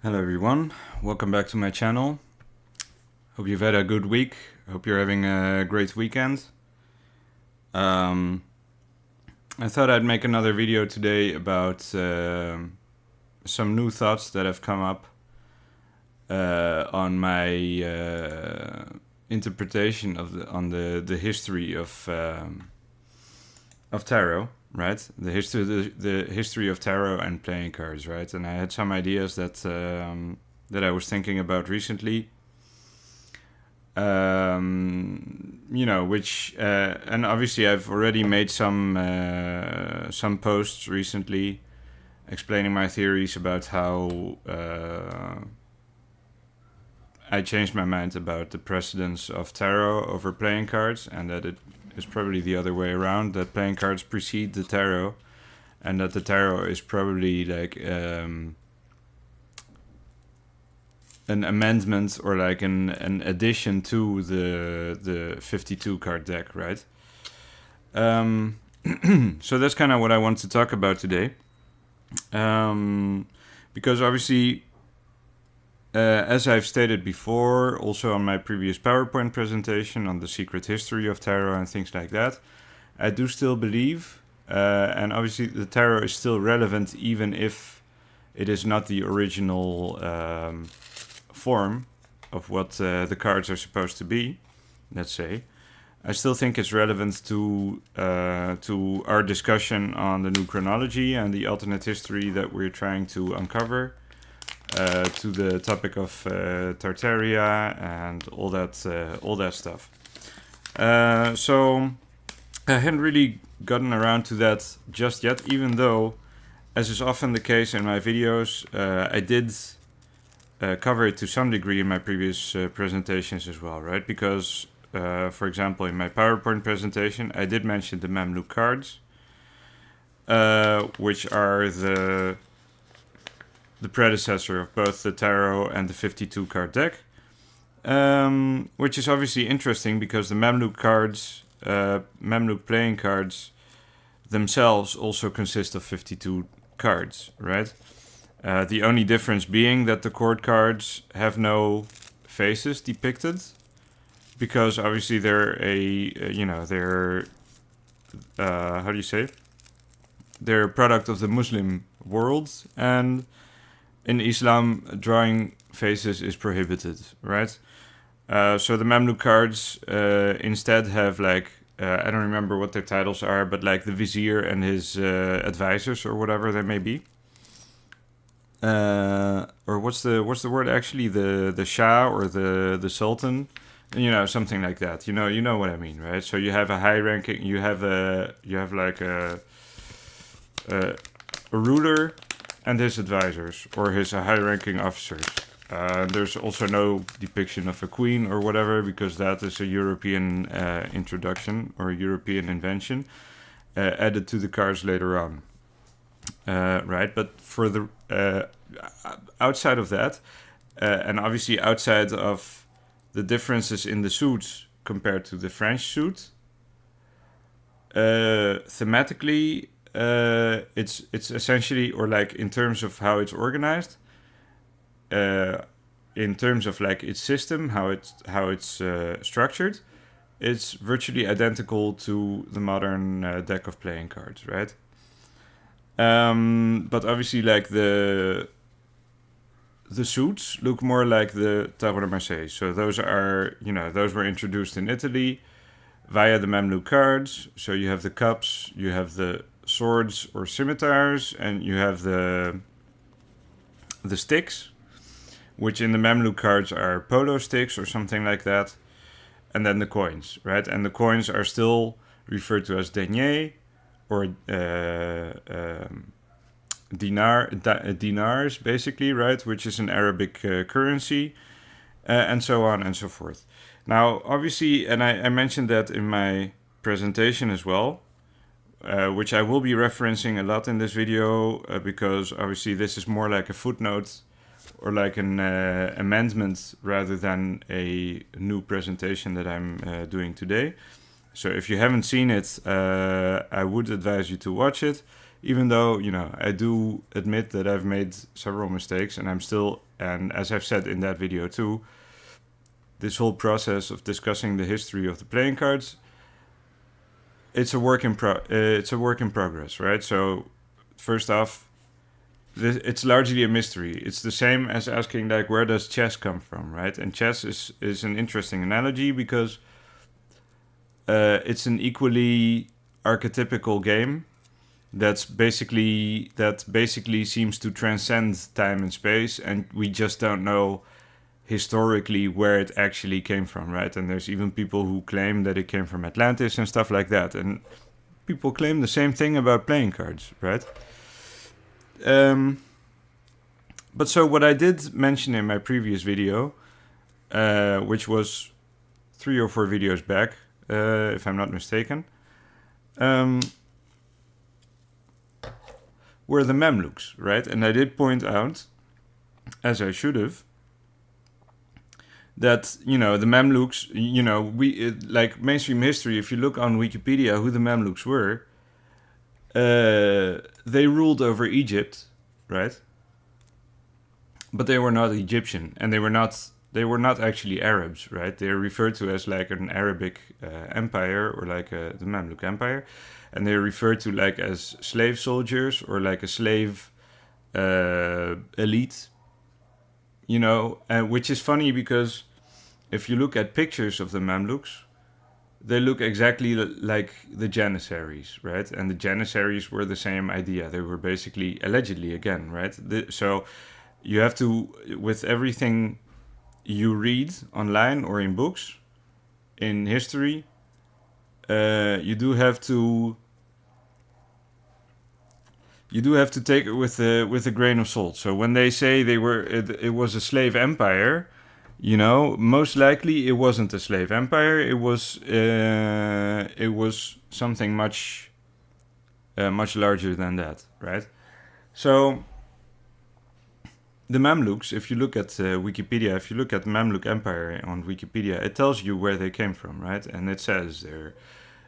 Hello everyone, welcome back to my channel. Hope you've had a good week. Hope you're having a great weekend. I thought I'd make another video today about some new thoughts that have come up on my interpretation of the history of tarot, right? The history of tarot and playing cards, right? And I had some ideas that I was thinking about recently. Which and obviously I've already made some posts recently explaining my theories about how I changed my mind about the precedence of tarot over playing cards, and that it is probably the other way around, that playing cards precede the tarot, and that the tarot is probably like an amendment or like an addition to the 52 card deck, right? So that's kind of what I want to talk about today, because obviously, as I've stated before, also on my previous PowerPoint presentation on the secret history of tarot and things like that, I do still believe, and obviously the tarot is still relevant even if it is not the original form of what the cards are supposed to be, let's say. I still think it's relevant to our discussion on the new chronology and the alternate history that we're trying to uncover, to the topic of Tartaria and all that stuff. So I hadn't really gotten around to that just yet, even though, as is often the case in my videos, I did cover it to some degree in my previous presentations as well, right? Because, for example, in my PowerPoint presentation, I did mention the Mamluk cards, which are the predecessor of both the tarot and the 52 card deck, which is obviously interesting because the Mamluk cards, Mamluk playing cards themselves also consist of 52 cards, right? The only difference being that the court cards have no faces depicted, because obviously they're how do you say? They're a product of the Muslim world, and in Islam, drawing faces is prohibited, right? So the Mamluk cards instead have like, I don't remember what their titles are, but like the vizier and his advisors or whatever they may be. Or what's the word actually? The Shah or the Sultan, something like that. You know what I mean, right? So you have a high ranking, you have like a ruler and his advisors or his high ranking officers. There's also no depiction of a queen or whatever, because that is a European introduction or a European invention added to the cards later on. Right, but for the outside of that, and obviously outside of the differences in the suits compared to the French suit, thematically, it's essentially, or like in terms of how it's organized, in terms of like its system, how it's structured, it's virtually identical to the modern deck of playing cards, right? But obviously, like the suits look more like the Tarot de Marseille. So those are, those were introduced in Italy via the Mamluk cards. So you have the cups, you have the swords or scimitars, and you have the sticks, which in the Mamluk cards are polo sticks or something like that. And then the coins, right? And the coins are still referred to as deniers, or dinars, basically, right? Which is an Arabic currency, and so on and so forth. Now, obviously, and I mentioned that in my presentation as well, which I will be referencing a lot in this video, because obviously this is more like a footnote or like an amendment rather than a new presentation that I'm doing today. So if you haven't seen it, I would advise you to watch it. even though, you know, I do admit that I've made several mistakes, and I'm still, and as I've said in that video too, this whole process of discussing the history of the playing cards, it's a work in progress, right? So first off, it's largely a mystery. It's the same as asking, like, where does chess come from, right? And chess is an interesting analogy because it's an equally archetypical game that basically seems to transcend time and space, and we just don't know historically where it actually came from, right? And there's even people who claim that it came from Atlantis and stuff like that, and people claim the same thing about playing cards, right? But so what I did mention in my previous video, which was 3 or 4 videos back, if I'm not mistaken, were the Mamluks, right? And I did point out, as I should have, that, you know, the Mamluks, you know, like mainstream history, if you look on Wikipedia who the Mamluks were, they ruled over Egypt, right? But they were not Egyptian, and they were not actually Arabs, right? They are referred to as like an Arabic empire, or like the Mamluk Empire, and they're referred to like as slave soldiers or like a slave elite, you know, which is funny because if you look at pictures of the Mamluks, they look exactly like the Janissaries, right? And the Janissaries were the same idea. They were basically, allegedly again, right? So you have to, with everything you read online or in books, in history, you do have to take it with a grain of salt. So when they say it was a slave empire, you know, most likely it wasn't a slave empire. It was something much larger than that, right? So the Mamluks, if you look at Wikipedia, if you look at Mamluk Empire on Wikipedia, it tells you where they came from, right? And it says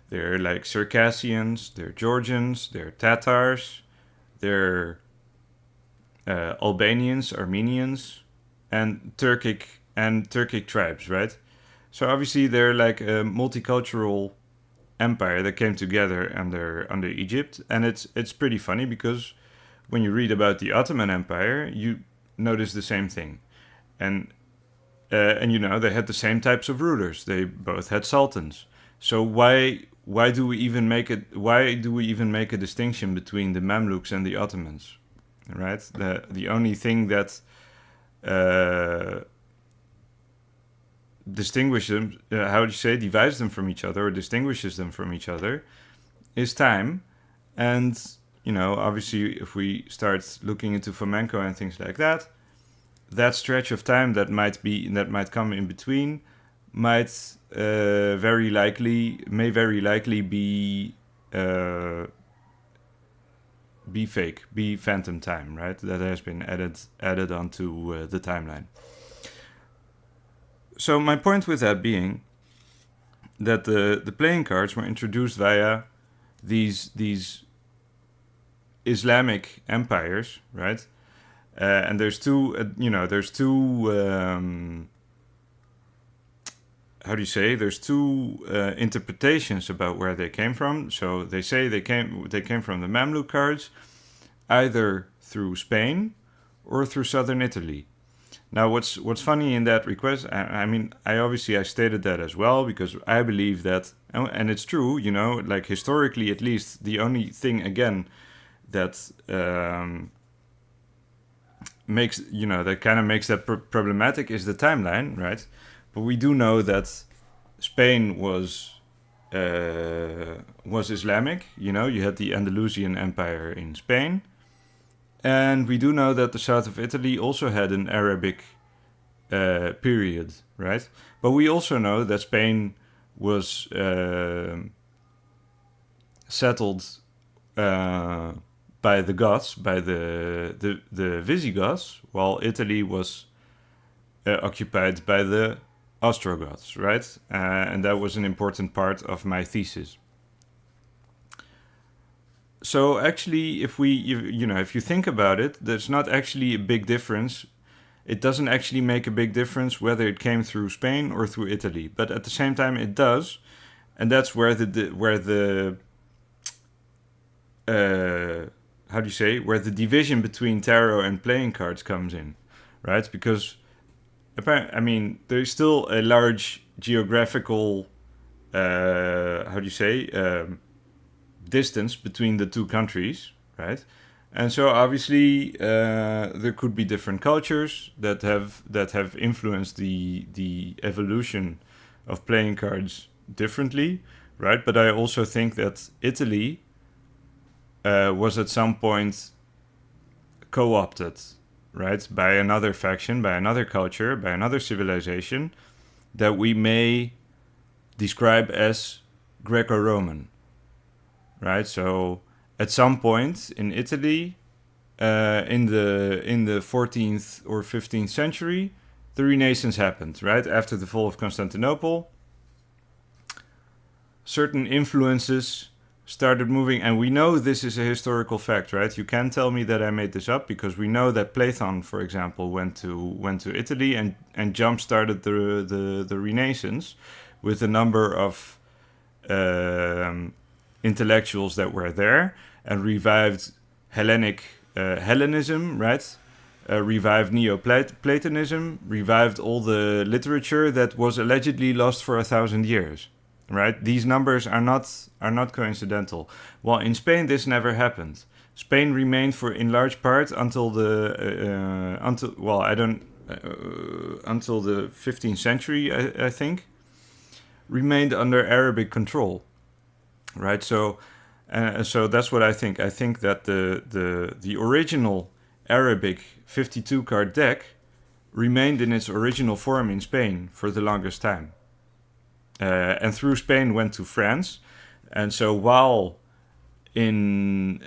they're like Circassians, they're Georgians, they're Tatars, they're Albanians, Armenians, and Turkic tribes, right? So obviously they're like a multicultural empire that came together under Egypt, and it's pretty funny because when you read about the Ottoman Empire, you notice the same thing, and you know, they had the same types of rulers. They both had sultans. So why do we even make a distinction between the Mamluks and the Ottomans, right? The only thing that distinguishes them, divides them from each other, or distinguishes them from each other, is time. And, you know, obviously, if we start looking into flamenco and things like that, that stretch of time that might come in between might very likely be fake, be phantom time, right? That has been added onto the timeline. So my point with that being that the playing cards were introduced via these Islamic empires, right? And there's two there's two interpretations about where they came from. So they say they came from the Mamluk cards, either through Spain or through southern Italy. Now, what's funny in that request, I stated that as well, because I believe that, and it's true, you know, like historically at least, the only thing, again, that makes that problematic is the timeline, right? But we do know that Spain was Islamic. You know, you had the Andalusian Empire in Spain. And we do know that the south of Italy also had an Arabic period, right? But we also know that Spain was settled by the Goths, by the Visigoths, while Italy was occupied by the Ostrogoths, right? And that was an important part of my thesis. So actually, if you think about it, there's not actually a big difference. It doesn't actually make a big difference whether it came through Spain or through Italy, but at the same time it does, and that's where the how do you say, where the division between tarot and playing cards comes in, right? Because I mean, there's still a large geographical how do you say, distance between the two countries, right? And so obviously there could be different cultures that have influenced the evolution of playing cards differently, right? But I also think that Italy was at some point co-opted, right, by another faction, by another culture, by another civilization that we may describe as Greco-Roman, right? So at some point in Italy, in the 14th or 15th century, the Renaissance happened, right? After the fall of Constantinople, certain influences started moving, and we know this is a historical fact, right? You can't tell me that I made this up, because we know that Platon, for example, went to Italy and jump started the Renaissance with a number of intellectuals that were there and revived Hellenism, right? Revived Neoplatonism, revived all the literature that was allegedly lost for 1,000 years, right? These numbers are not coincidental. While in Spain, this never happened. Spain remained in large part until the until the 15th century, I think, remained under Arabic control, right? So that's what I think. I think that the original Arabic 52 card deck remained in its original form in Spain for the longest time, and through Spain went to France. And so while in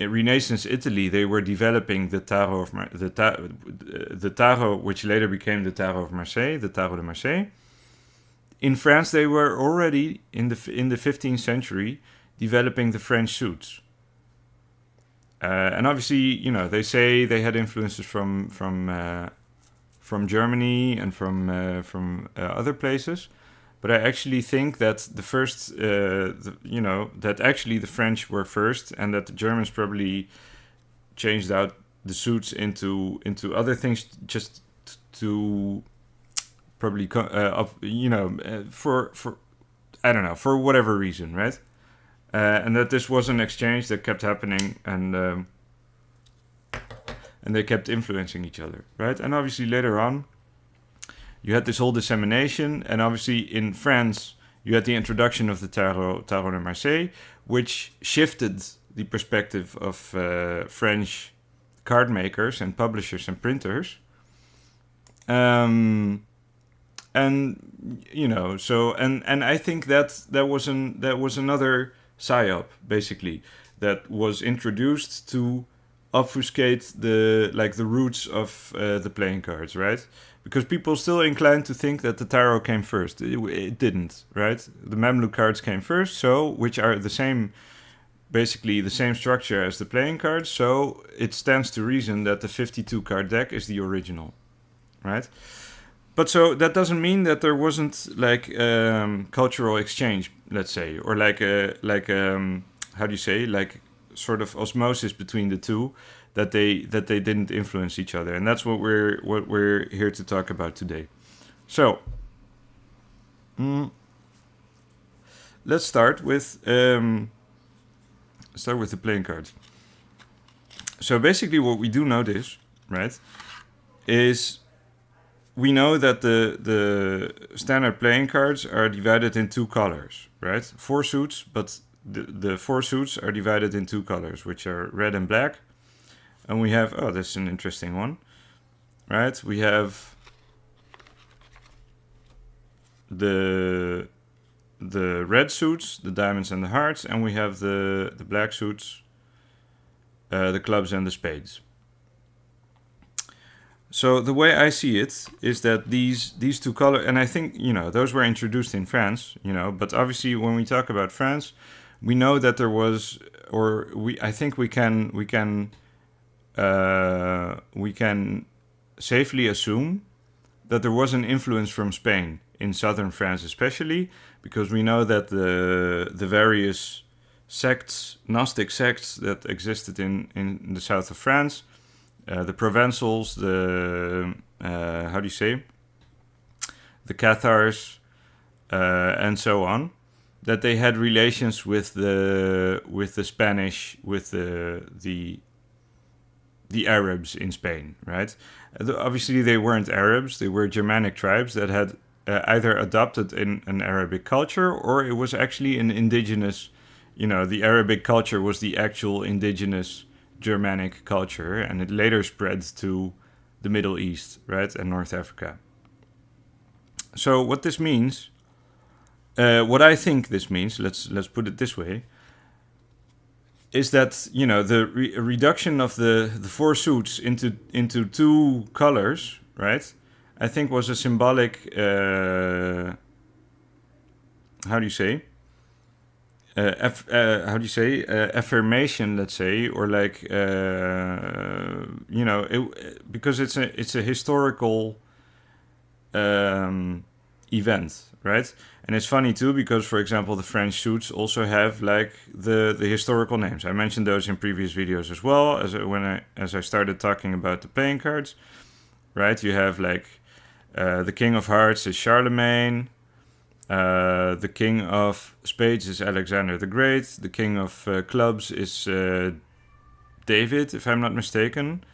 Renaissance Italy they were developing the tarot of the tarot, which later became the Tarot of Marseille, the Tarot de Marseille. In France, they were already in the 15th century developing the French suits, and obviously, they say they had influences from Germany and from other places. But I actually think that the first, that actually the French were first, and that the Germans probably changed out the suits into other things just to probably for I don't know, for whatever reason, right? And that this was an exchange that kept happening, and they kept influencing each other, right? And obviously later on, you had this whole dissemination, and obviously in France, you had the introduction of the Tarot de Marseille, which shifted the perspective of French card makers and publishers and printers. And I think that was another psyop, basically, that was introduced to obfuscate the roots of the playing cards, right? Because people still inclined to think that the tarot came first. It didn't, right? The Mamluk cards came first, which are basically the same structure as the playing cards. So it stands to reason that the 52 card deck is the original, right? But so that doesn't mean that there wasn't cultural exchange, let's say, or how do you say, sort of osmosis between the two, that they didn't influence each other, and that's what we're here to talk about today. So let's start with the playing cards. So basically, what we do notice, right, is we know that the standard playing cards are divided in two colors, right? 4 suits, but the 4 suits are divided in 2 colors, which are red and black. And we have, this is an interesting one, right? We have the red suits, the diamonds and the hearts, and we have the black suits, the clubs and the spades. So the way I see it is that these 2 colors, and I think, those were introduced in France, but obviously when we talk about France, we know that there was, or I think we can safely assume that there was an influence from Spain in southern France, especially because we know that the various sects, Gnostic sects that existed in the south of France, the Provençals, the how do you say, the Cathars, and so on, that they had relations with the Spanish, with the Arabs in Spain, right? Obviously, they weren't Arabs; they were Germanic tribes that had either adopted an Arabic culture, or it was actually an indigenous. The Arabic culture was the actual indigenous Germanic culture, and it later spread to the Middle East, right, and North Africa. So what this means, what I think this means, let's put it this way, is that the reduction of the four suits into two colors, right? I think was a symbolic. How do you say? Affirmation, let's say, or like because it's a historical event, right? And it's funny too because, for example, the French suits also have like the historical names. I mentioned those in previous videos as well as I started talking about the playing cards, right? You have like the King of Hearts is Charlemagne. The King of Spades is Alexander the Great. The King of Clubs is David, if I'm not mistaken.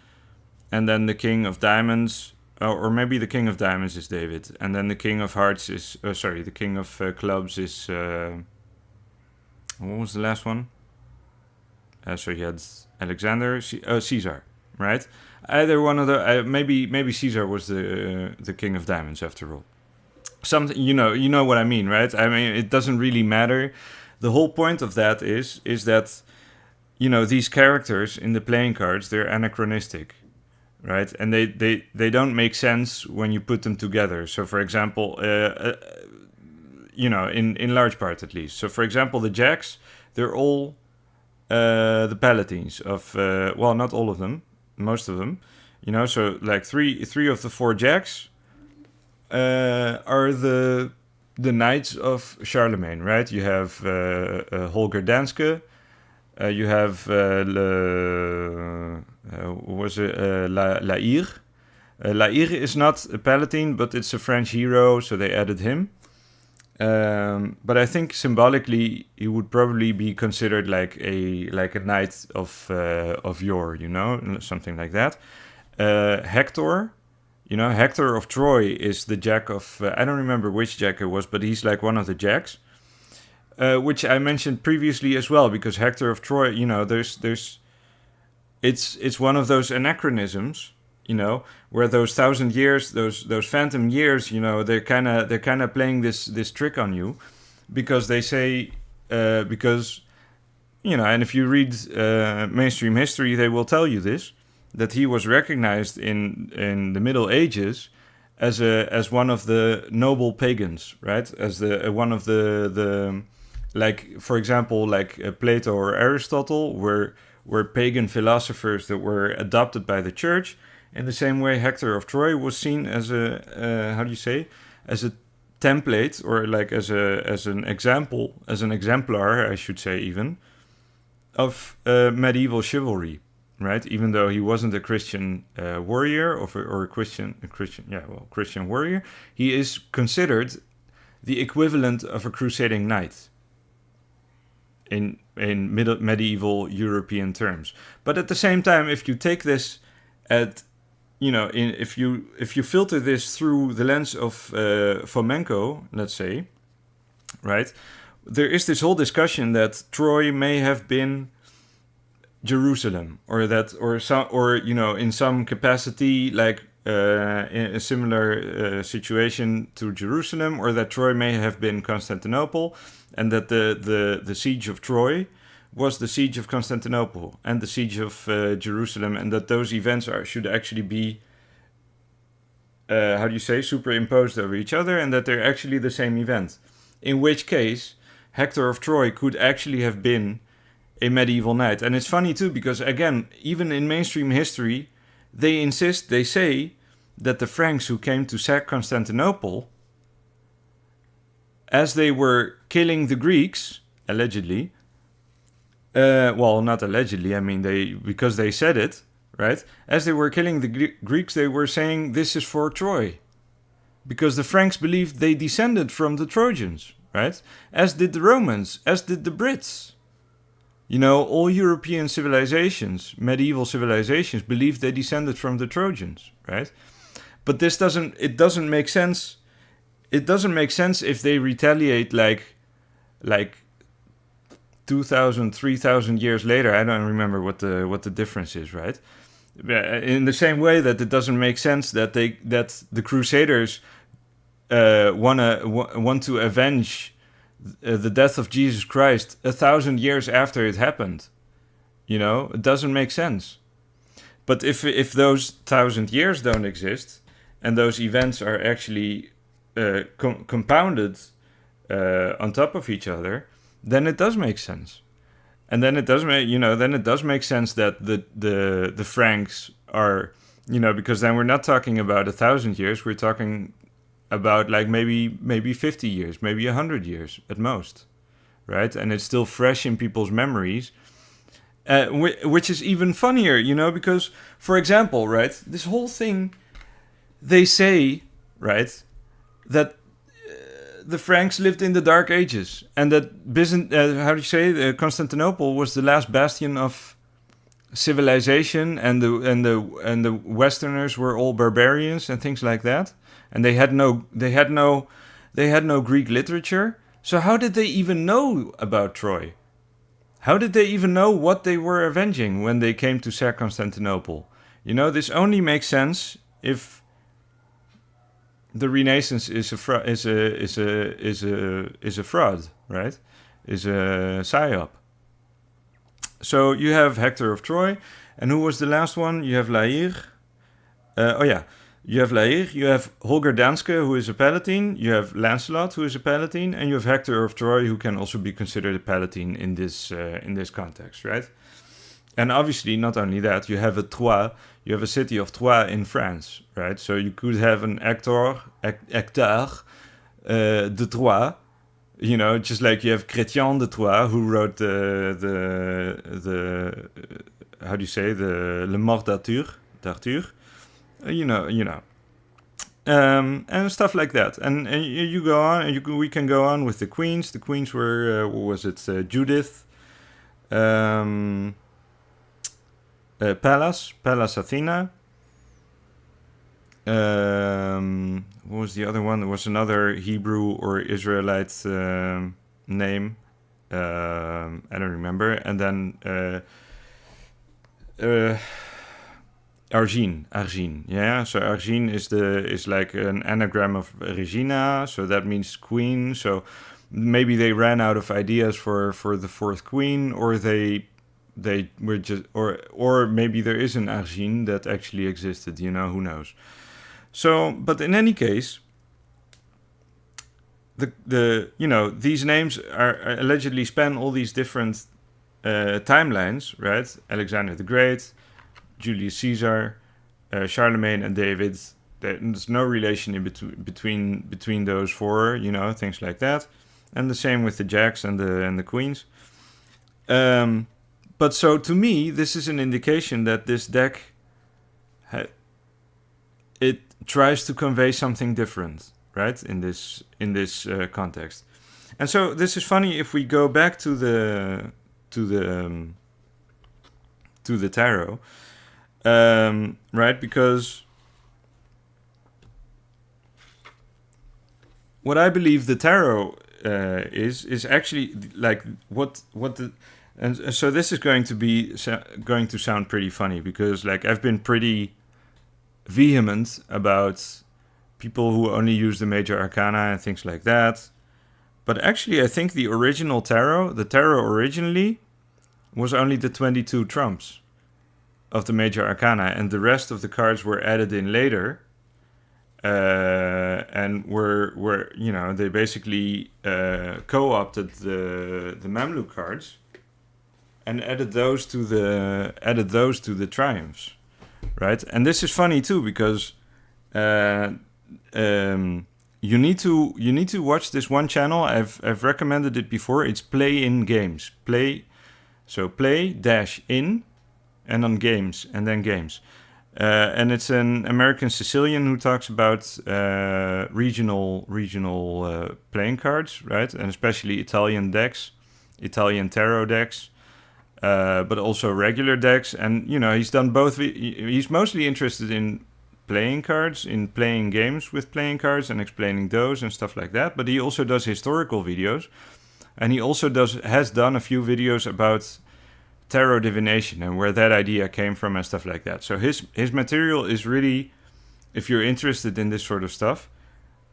And then the King of Diamonds, or maybe the King of Diamonds is David. And then the King of Hearts is, the King of Clubs is, what was the last one? So you had Alexander, Caesar, right? Either one of the, maybe Caesar was the King of Diamonds after all. Something, you know what I mean, right? I mean, it doesn't really matter. The whole point of that is that, these characters in the playing cards, they're anachronistic, right? And they don't make sense when you put them together. So, for example, in large part at least. So, for example, the jacks, they're all the palatines of, not all of them, most of them. So like three of the four jacks are the knights of Charlemagne, right? You have Holger Danske, you have La Hire. La Hire is not a palatine, but it's a French hero, so they added him. But I think symbolically he would probably be considered like a knight of yore, something like that. Hector. Hector of Troy is the jack of... I don't remember which jack it was, but he's like one of the jacks. Which I mentioned previously as well, because Hector of Troy, it's one of those anachronisms, where those 1,000 years, those phantom years, they're kind of playing this trick on you, because they say, and if you read mainstream history, they will tell you this, that he was recognized in the Middle Ages as one of the noble pagans, right? As one of the like, for example, like Plato or Aristotle were pagan philosophers that were adopted by the church. In the same way, Hector of Troy was seen as a as a template, or like as an example, as an exemplar, I should say, even of medieval chivalry. Right, even though he wasn't a Christian warrior or a Christian warrior, he is considered the equivalent of a crusading knight in medieval European terms. But at the same time, if you take this if you filter this through the lens of Fomenko, let's say, right, there is this whole discussion that Troy may have been Jerusalem, in some capacity, like in a similar situation to Jerusalem, or that Troy may have been Constantinople, and that the siege of Troy was the siege of Constantinople and the siege of Jerusalem, and that those events should actually be superimposed over each other, and that they're actually the same event. In which case, Hector of Troy could actually have been a medieval knight. And it's funny too, because again, even in mainstream history, they say that the Franks who came to sack Constantinople, as they were killing the Greeks, allegedly, well, not allegedly, I mean, because they said it, right? As they were killing the Greeks, they were saying, this is for Troy. Because the Franks believed they descended from the Trojans, right? As did the Romans, as did the Brits. You know, all European civilizations, medieval civilizations, believed they descended from the Trojans, right? But it doesn't make sense. It doesn't make sense if they retaliate like 2,000, 3,000 years later. I don't remember what the difference is, right? In the same way that it doesn't make sense that the Crusaders want to avenge the death of Jesus Christ 1,000 years after it happened. You know, it doesn't make sense. But if those 1,000 years don't exist and those events are actually compounded on top of each other, then it does make sense. And then it does make sense that the Franks are, you know, because then we're not talking about 1,000 years, we're talking about like maybe 50 years, maybe 100 years at most, right? And it's still fresh in people's memories, which is even funnier, you know, because, for example, right, this whole thing, they say, right, that the Franks lived in the Dark Ages, and that Constantinople was the last bastion of civilization, and the Westerners were all barbarians and things like that, and they had no Greek literature. So how did they even know about Troy? How did they even know what they were avenging when they came to sack Constantinople? You know, this only makes sense if the Renaissance is a fraud, right? Is a psyop. So you have Hector of Troy, and who was the last one? You have Lair. You have Lair. You have Holger Danske, who is a Palatine. You have Lancelot, who is a Palatine, and you have Hector of Troy, who can also be considered a Palatine in this context, right? And obviously, not only that, you have you have a city of Troyes in France, right? So you could have an Hector de Troyes, you know, just like you have Chrétien de Troyes, who wrote the how do you say, the Le Mort d'Arthur, you know, and stuff like that. And you go on, and we can go on with the queens. The queens were what was it? Judith. Pallas Athena. What was the other one? There was another Hebrew or Israelite name. I don't remember. And then Argine. Yeah. So Argine is like an anagram of Regina. So that means queen. So maybe they ran out of ideas for the fourth queen, or they were just, or maybe there is an Argine that actually existed, you know, who knows. So, but in any case, the you know, these names are allegedly span all these different timelines, right? Alexander the Great, Julius Caesar, Charlemagne, and David. There's no relation in between those four, you know, things like that. And the same with the jacks and the queens. But so to me, this is an indication that this deck, it tries to convey something different, right? In this context. And so this is funny if we go back to the tarot, right? Because what I believe the tarot is actually like what the. And so this is going to sound pretty funny, because like I've been pretty vehement about people who only use the major arcana and things like that. But actually, I think the tarot originally was only the 22 trumps of the major arcana, and the rest of the cards were added in later. and were they basically co-opted the Mamluk cards and added those to the triumphs, right? And this is funny too because you need to watch this one channel. I've recommended it before. It's Play in Games. Play dash in and on games and then games. And it's an American Sicilian who talks about regional playing cards, right? And especially Italian decks, Italian tarot decks, but also regular decks. And he's done both. He's mostly interested in playing cards, in playing games with playing cards and explaining those and stuff like that. But he also does historical videos, and he also has done a few videos about tarot divination and where that idea came from and stuff like that. So his material is really, if you're interested in this sort of stuff,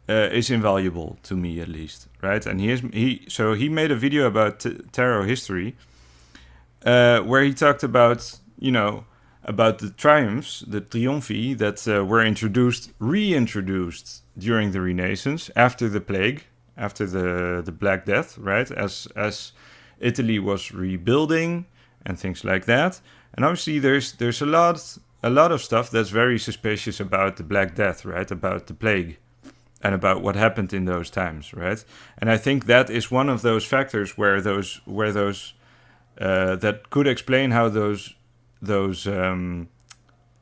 is invaluable to me at least, right? And he made a video about tarot history, where he talked about about the triumphs, the triumphi that were reintroduced during the Renaissance after the plague, after the Black Death, right? As Italy was rebuilding and things like that. And obviously there's a lot of stuff that's very suspicious about the Black Death, right? About the plague and about what happened in those times, right? And I think that is one of those factors where those that could explain how those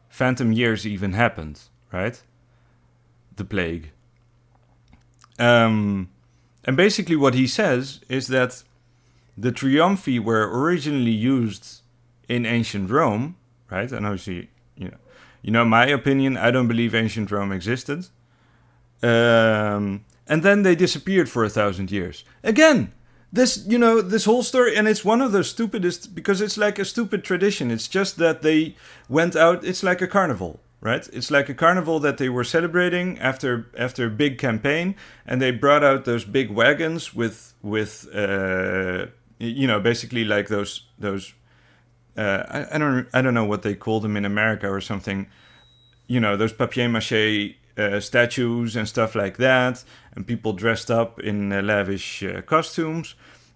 phantom years even happened, right? The plague. And basically what he says is that the triumphi were originally used in ancient Rome, right? And obviously, my opinion, I don't believe ancient Rome existed. And then they disappeared for 1,000 years. Again, this whole story, and it's one of the stupidest, because it's like a stupid tradition. It's just that they went out, it's like a carnival, right? It's like a carnival that they were celebrating after a big campaign, and they brought out those big wagons with basically like those I don't know what they call them in America or something, those papier-mâché statues and stuff like that, and people dressed up in lavish costumes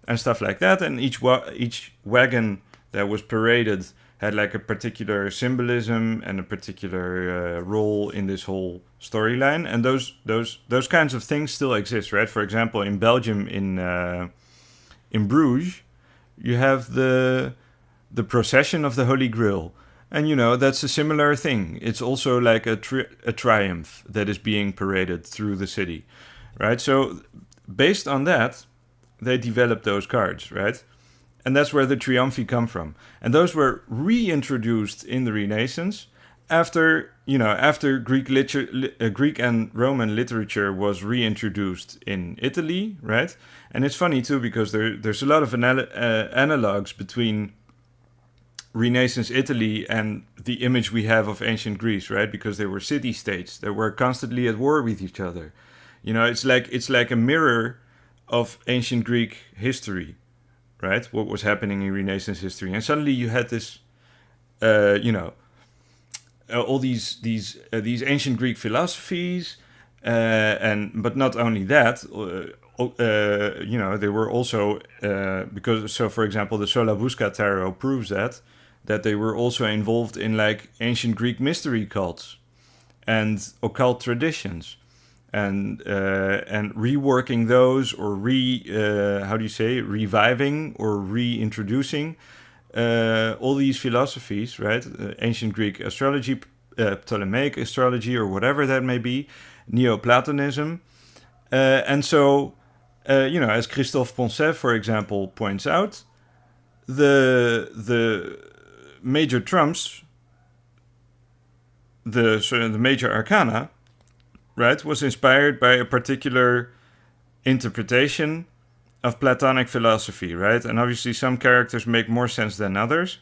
and stuff like that, and each wagon that was paraded had like a particular symbolism and a particular role in this whole storyline, and those kinds of things still exist, right? For example, in Belgium, in Bruges, you have the procession of the Holy Grail. And, that's a similar thing. It's also like a triumph that is being paraded through the city, right? So based on that, they developed those cards, right? And that's where the triumphi come from. And those were reintroduced in the Renaissance after Greek and Roman literature was reintroduced in Italy, right? And it's funny too, because there's a lot of analogs between Renaissance Italy and the image we have of ancient Greece, right? Because they were city-states that were constantly at war with each other. It's like a mirror of ancient Greek history, right? What was happening in Renaissance history, and suddenly you had this, all these ancient Greek philosophies, but not only that. They were also for example, the Sola-Busca tarot proves that they were also involved in like ancient Greek mystery cults and occult traditions, and reworking those, or reviving or reintroducing all these philosophies, right? Ancient Greek astrology, Ptolemaic astrology, or whatever that may be, Neoplatonism, and so. As Christophe Poncet, for example, points out, the major trumps, the major arcana, right, was inspired by a particular interpretation of Platonic philosophy, right? And obviously, some characters make more sense than others.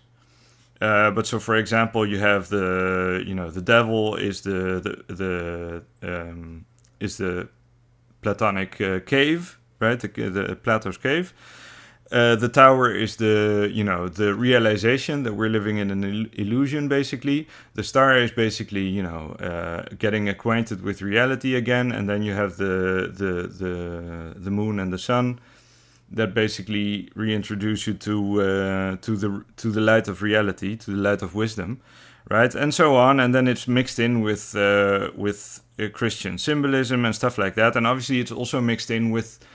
But so, for example, you have the devil is the Platonic cave. Right, the Plato's cave, The tower is the realization that we're living in an illusion, basically. The star is basically, getting acquainted with reality again, and then you have the moon and the sun that basically reintroduce you to the light of reality, to the light of wisdom, right, and so on. And then it's mixed in with Christian symbolism and stuff like that, and obviously it's also mixed in with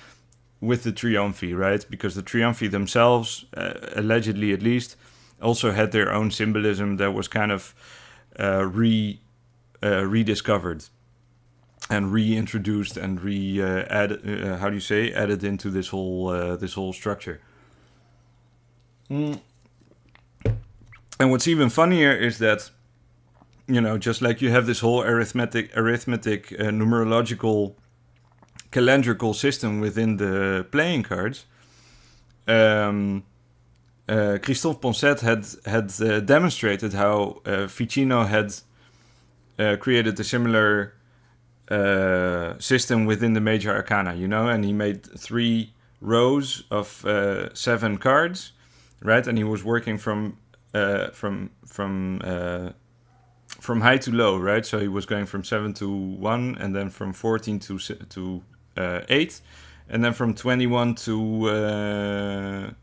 the Triumphi, right? Because the Triumphi themselves, allegedly at least, also had their own symbolism that was kind of rediscovered and reintroduced and added into this whole structure. And what's even funnier is that, just like you have this whole arithmetic numerological calendrical system within the playing cards, Christophe Poncet had demonstrated how Ficino had created a similar system within the major arcana, and he made 3 rows of 7 cards, right? And he was working from high to low, right? So he was going from 7 to 1, and then from 14 to 8, and then from 21 to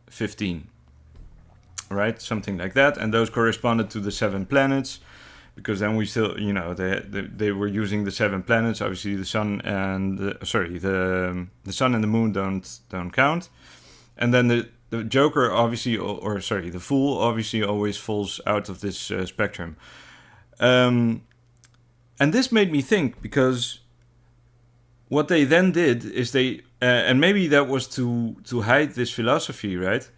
15, right? Something like that. And those corresponded to the 7 planets, because then we still, they were using the 7 planets. Obviously, the sun and the sun and the moon don't count. And then the Joker obviously, the Fool obviously always falls out of this spectrum. And this made me think, because what they then did is they, and maybe that was to hide this philosophy, right?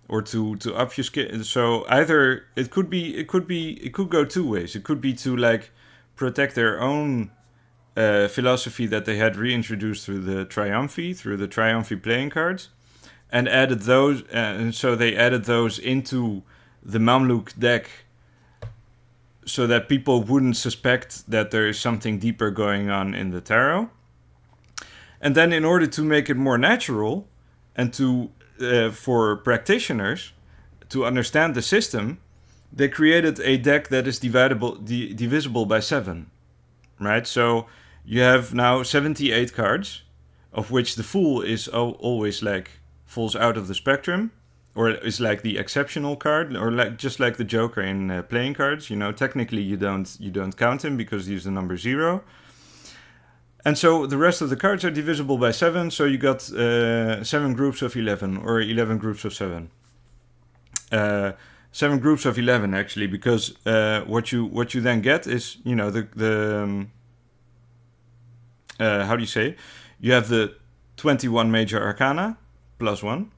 Or to obfuscate. So either it could go 2 ways. It could be to like protect their own philosophy that they had reintroduced through the Triumphi playing cards, and added those, and so they added those into the Mamluk deck, so that people wouldn't suspect that there is something deeper going on in the tarot. And then, in order to make it more natural, and to for practitioners to understand the system, they created a deck that is divisible by 7, right? So you have now 78 cards, of which the Fool is always like falls out of the spectrum, or is like the exceptional card, or like just like the Joker in playing cards. Technically you don't count him because he's the number 0. And so the rest of the cards are divisible by 7, so you got 7 groups of 11, or 11 groups of 7. 7 groups of 11, actually, because what you then get is, how do you say? You have the 21 major arcana, plus 1.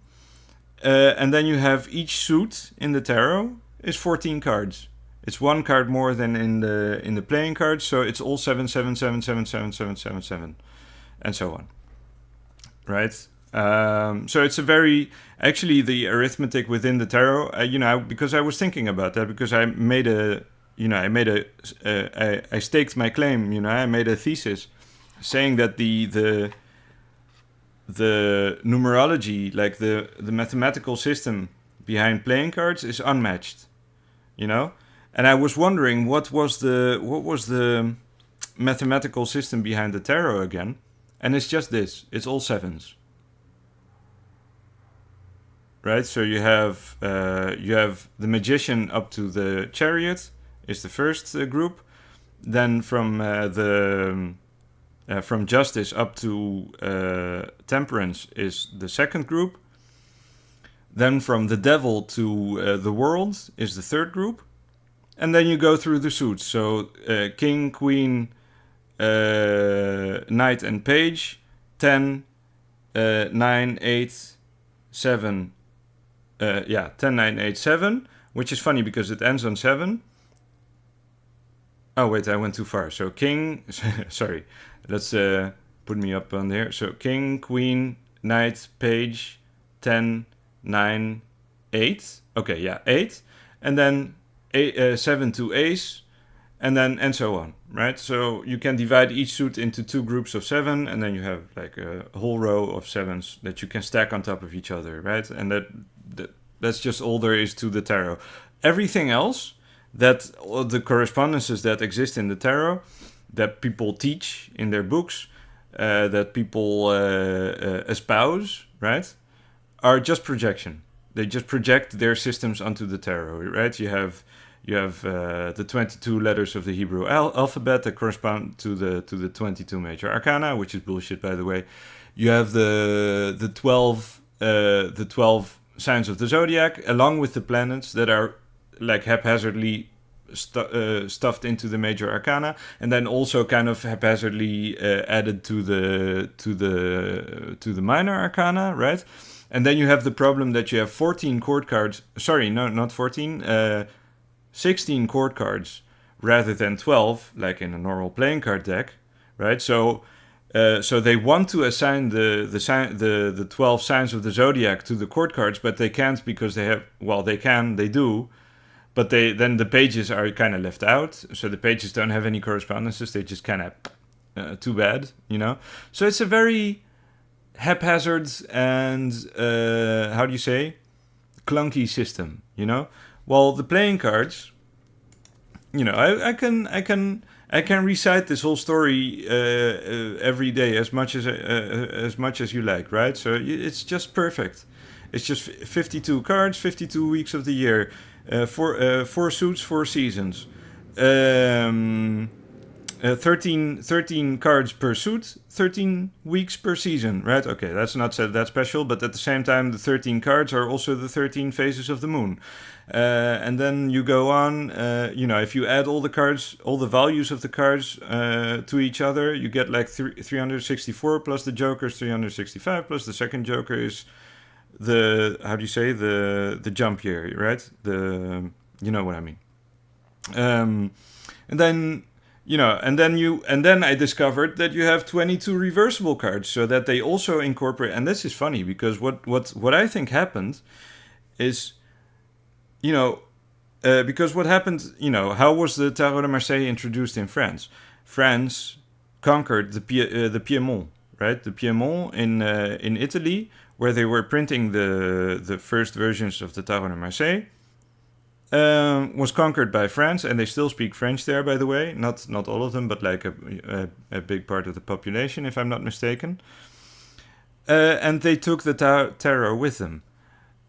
And then you have each suit in the tarot is 14 cards. It's 1 card more than in the playing cards, so it's all 7, 7, 7, 7, 7, 7, 7, 7, and so on. Right? So it's a very, actually, the arithmetic within the tarot, because I was thinking about that, because I made I staked my claim, I made a thesis saying that the numerology, like the mathematical system behind playing cards, is unmatched, And I was wondering what was the mathematical system behind the tarot again, and it's just this: it's all 7s, right? So you have the Magician up to the Chariot is the first group, then from Justice up to Temperance is the second group, then from the Devil to the World is the third group. And then you go through the suits. So King, Queen, Knight, and Page, 10, 9, 8, 7. 10, 9, 8, 7, which is funny because it ends on 7. Oh, wait, I went too far. So King, sorry, let's put me up on there. So King, Queen, Knight, Page, 10, 9, 8. Okay, yeah, 8. And then 7 to Ace, and so on, right? So you can divide each suit into 2 groups of 7, and then you have like a whole row of 7s that you can stack on top of each other, right? And that's just all there is to the tarot. Everything else, that all the correspondences that exist in the tarot, that people teach in their books, that people espouse, right, are just projection. They just project their systems onto the tarot, right? You have the 22 letters of the Hebrew alphabet that correspond to the 22 major arcana, which is bullshit, by the way. You have the 12 signs of the zodiac, along with the planets that are like haphazardly stuffed into the major arcana, and then also kind of haphazardly added to the minor arcana, right? And then you have the problem that you have 14 court cards. Sorry, no, not 14. 16 court cards rather than 12, like in a normal playing card deck, right? So they want to assign the 12 signs of the zodiac to the court cards, but they can't because they have. Well, they can, they do, but then the pages are kind of left out. So the pages don't have any correspondences. They just kind of too bad, you know. So it's a very haphazard and how do you say, clunky system, you know. Well, the playing cards, you know, I can recite this whole story every day as much as you like, right? So it's just perfect. It's just 52 cards, 52 weeks of the year, 4 suits, 4 seasons. 13 cards per suit, 13 weeks per season, right? Okay, that's not that special, but at the same time, the 13 cards are also the 13 phases of the moon. And then you go on, you know, if you add all the cards, all the values of the cards to each other, you get like 364 plus the Joker is 365 plus the second Joker is the, how do you say, the jump year, right? You know what I mean. And then, you know, and then I discovered that you have 22 reversible cards, so that they also incorporate. And this is funny because what I think happened is, you know, because what happened, you know, how was the Tarot de Marseille introduced in France? France conquered the Piedmont, right? The Piedmont in Italy, where they were printing the first versions of the Tarot de Marseille. Was conquered by France, and they still speak French there, by the way. Not all of them, but like a big part of the population, if I'm not mistaken. And they took the tarot with them,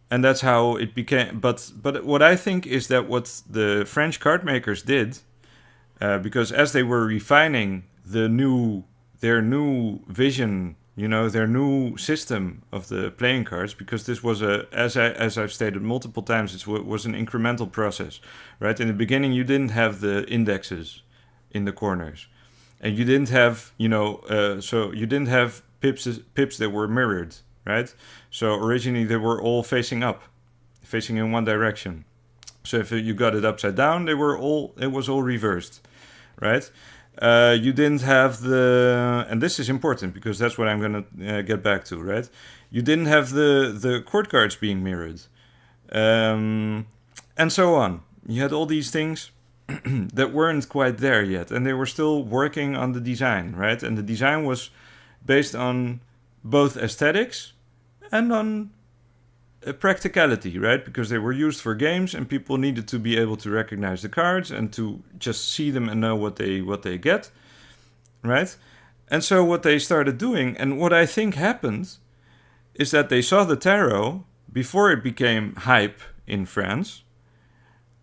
and that's how it became. But what I think is that what the French card makers did, because as they were refining their new vision, you know, their new system of the playing cards, because this was as I've stated multiple times, it was an incremental process, right? In the beginning, you didn't have the indexes in the corners, and you didn't have, you know, so you didn't have pips that were mirrored, right? So originally they were all facing up, facing in one direction. So if you got it upside down, it was all reversed, right? You didn't have and this is important because that's what I'm going to get back to, right? You didn't have the court cards being mirrored, and so on. You had all these things that weren't quite there yet, and they were still working on the design, right? And the design was based on both aesthetics and on practicality, right? Because they were used for games, and people needed to be able to recognize the cards and to just see them and know what they get, right? And so what they started doing, and what I think happened, is that they saw the tarot before it became hype in France,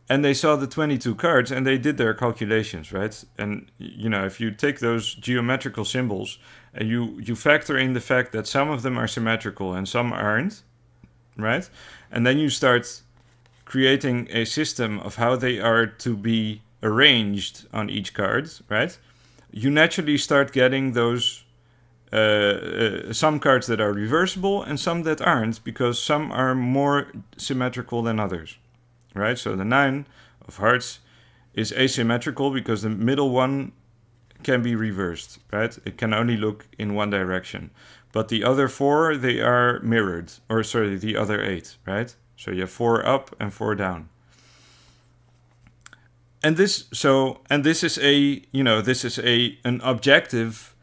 and they saw the 22 cards, and they did their calculations, right? And, you know, if you take those geometrical symbols and you factor in the fact that some of them are symmetrical and some aren't, right? And then you start creating a system of how they are to be arranged on each card, right? You naturally start getting those some cards that are reversible and some that aren't, because some are more symmetrical than others, right? So the 9 of hearts is asymmetrical because the middle one can be reversed, right? It can only look in one direction. But the other 4, they are mirrored. Or sorry, the other 8, right? So you have 4 up and 4 down. and this is a, this is an objective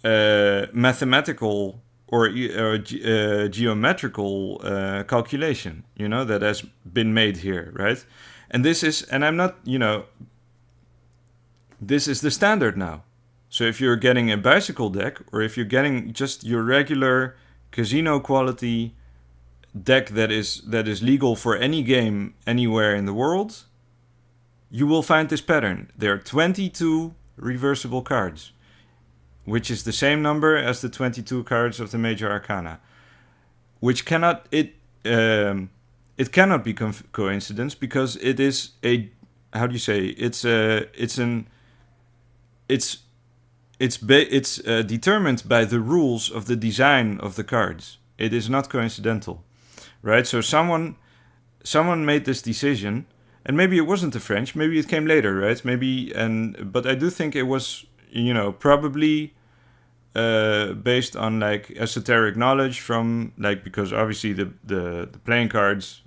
mathematical or geometrical calculation, that has been made here, right? And this is, and I'm not, this is the standard now. So if you're getting a bicycle deck, or if you're getting just your regular casino quality deck that is legal for any game anywhere in the world, you will find this pattern. There are 22 reversible cards, which is the same number as the 22 cards of the major arcana, which cannot cannot be coincidence, because it is a, how do you say, it's determined by the rules of the design of the cards. It is not coincidental, right? So someone made this decision, and maybe it wasn't the French, maybe it came later, right? But I do think it was, probably based on like esoteric knowledge from, like, because obviously the playing cards,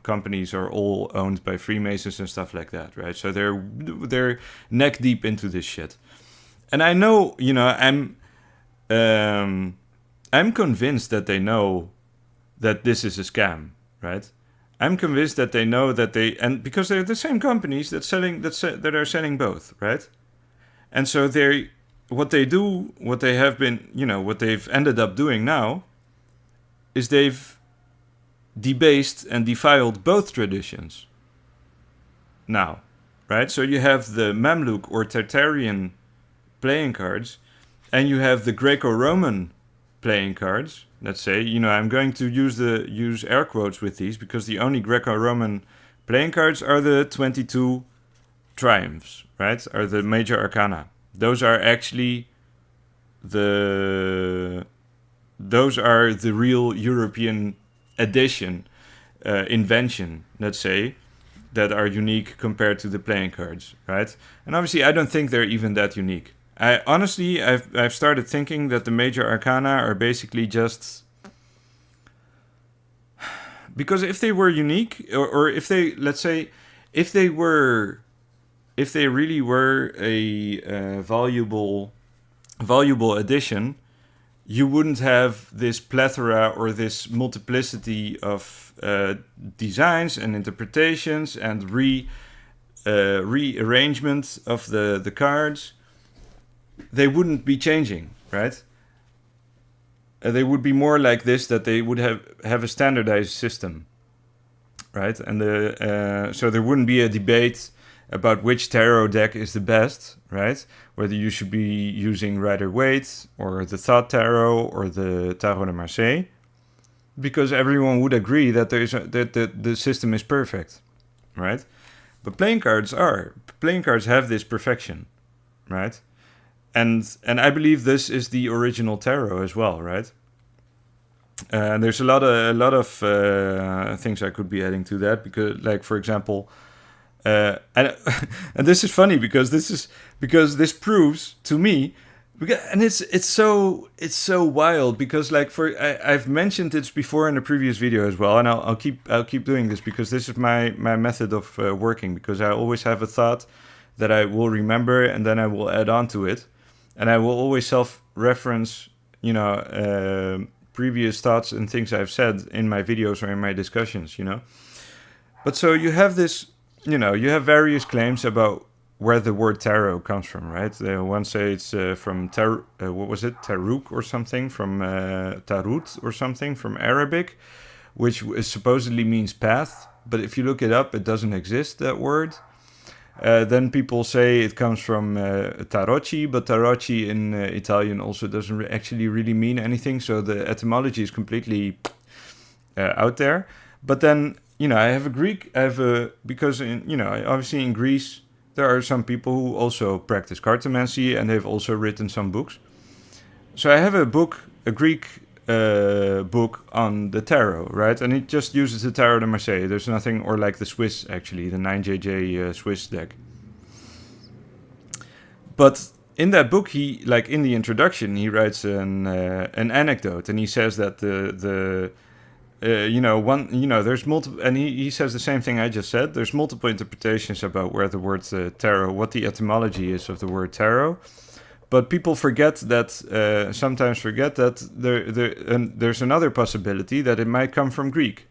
companies are all owned by Freemasons and stuff like that, right? So they're neck deep into this shit. And I know, I'm convinced that they know that this is a scam, right? I'm convinced that they know that and because they're the same companies that are selling both, right? And so what they've ended up doing now is they've debased and defiled both traditions now, right? So you have the Mamluk or Tartarian playing cards, and you have the Greco-Roman playing cards. Let's say, I'm going to use air quotes with these, because the only Greco-Roman playing cards are the 22 triumphs, right? Are the major arcana. Those are actually the real European edition, invention, let's say, that are unique compared to the playing cards, right? And obviously, I don't think they're even that unique. I've started thinking that the major arcana are basically just, because if they were unique, or if they, let's say, if they really were a valuable addition, you wouldn't have this plethora or this multiplicity of designs and interpretations and rearrangement of the cards. They wouldn't be changing, right? They would be more like this, that they would have a standardized system, right? And so there wouldn't be a debate about which tarot deck is the best, right? Whether you should be using Rider-Waite or the Thought Tarot or the Tarot de Marseille, because everyone would agree that the system is perfect, right? But playing cards have this perfection, right? And I believe this is the original tarot as well, right? And there's a lot of things I could be adding to that, because, like, for example, and and this is funny, because this proves to me, and it's so wild, because, like, I've mentioned this before in a previous video as well, and I'll keep doing this, because this is my method of working, because I always have a thought that I will remember, and then I will add on to it. And I will always self-reference, previous thoughts and things I've said in my videos or in my discussions, But so you have this, you have various claims about where the word tarot comes from, right? One say it's from Taruk or something, from Tarut or something, from Arabic, which supposedly means path. But if you look it up, it doesn't exist, that word. Then people say it comes from tarocchi, but tarocchi in Italian also doesn't actually really mean anything. So the etymology is completely out there. But then, I have because obviously in Greece, there are some people who also practice cartomancy, and they've also written some books. So I have a Greek book on the tarot, right? And it just uses the Tarot de Marseille. There's nothing, or like the Swiss, actually, the 9JJ Swiss deck. But in that book, he, like, in the introduction, he writes an anecdote, and he says that the there's multiple, and he says the same thing I just said. There's multiple interpretations about where the word tarot, what the etymology is of the word tarot. But people sometimes forget that there's another possibility that it might come from Greek.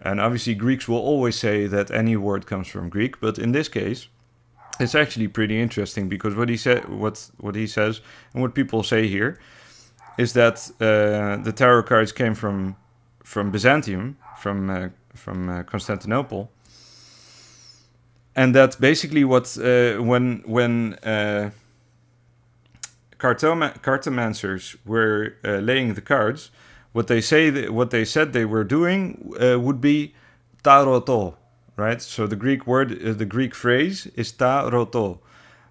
And obviously Greeks will always say that any word comes from Greek, but in this case, it's actually pretty interesting because what he says, and what people say here, is that the tarot cards came from Byzantium, from Constantinople, and that basically when cartomancers were laying the cards, what they said they were doing would be taroto, right? So the Greek word, the Greek phrase is taroto,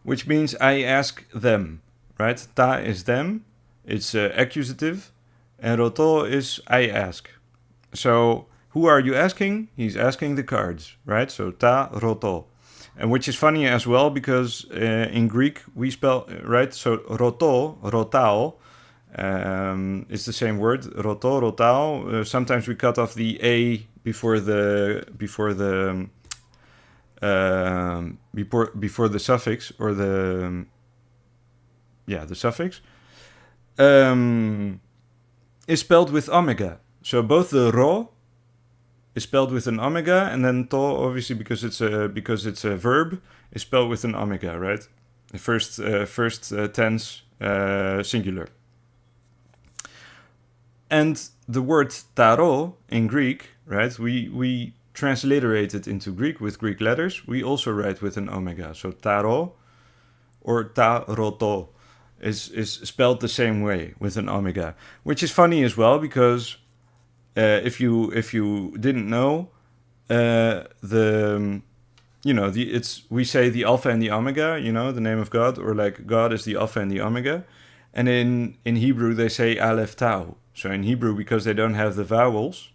which means I ask them, right? Ta is them, it's accusative, and roto is I ask. So who are you asking? He's asking the cards, right? So ta roto. And which is funny as well because in Greek we spell, right? So roto, rotao, it's the same word, roto, rotao. Sometimes we cut off the a before the suffix or the suffix. Is spelled with omega. So both the ro is spelled with an omega, and then to, obviously because it's a verb, is spelled with an omega, right? The first tense singular. And the word tarot in Greek, right? We transliterate it into Greek with Greek letters. We also write with an omega. So tarot or taroto is spelled the same way with an omega, which is funny as well because if you didn't know, we say the alpha and the omega, the name of God, or like God is the alpha and the omega, and in Hebrew they say aleph tau. So in Hebrew, because they don't have the vowels,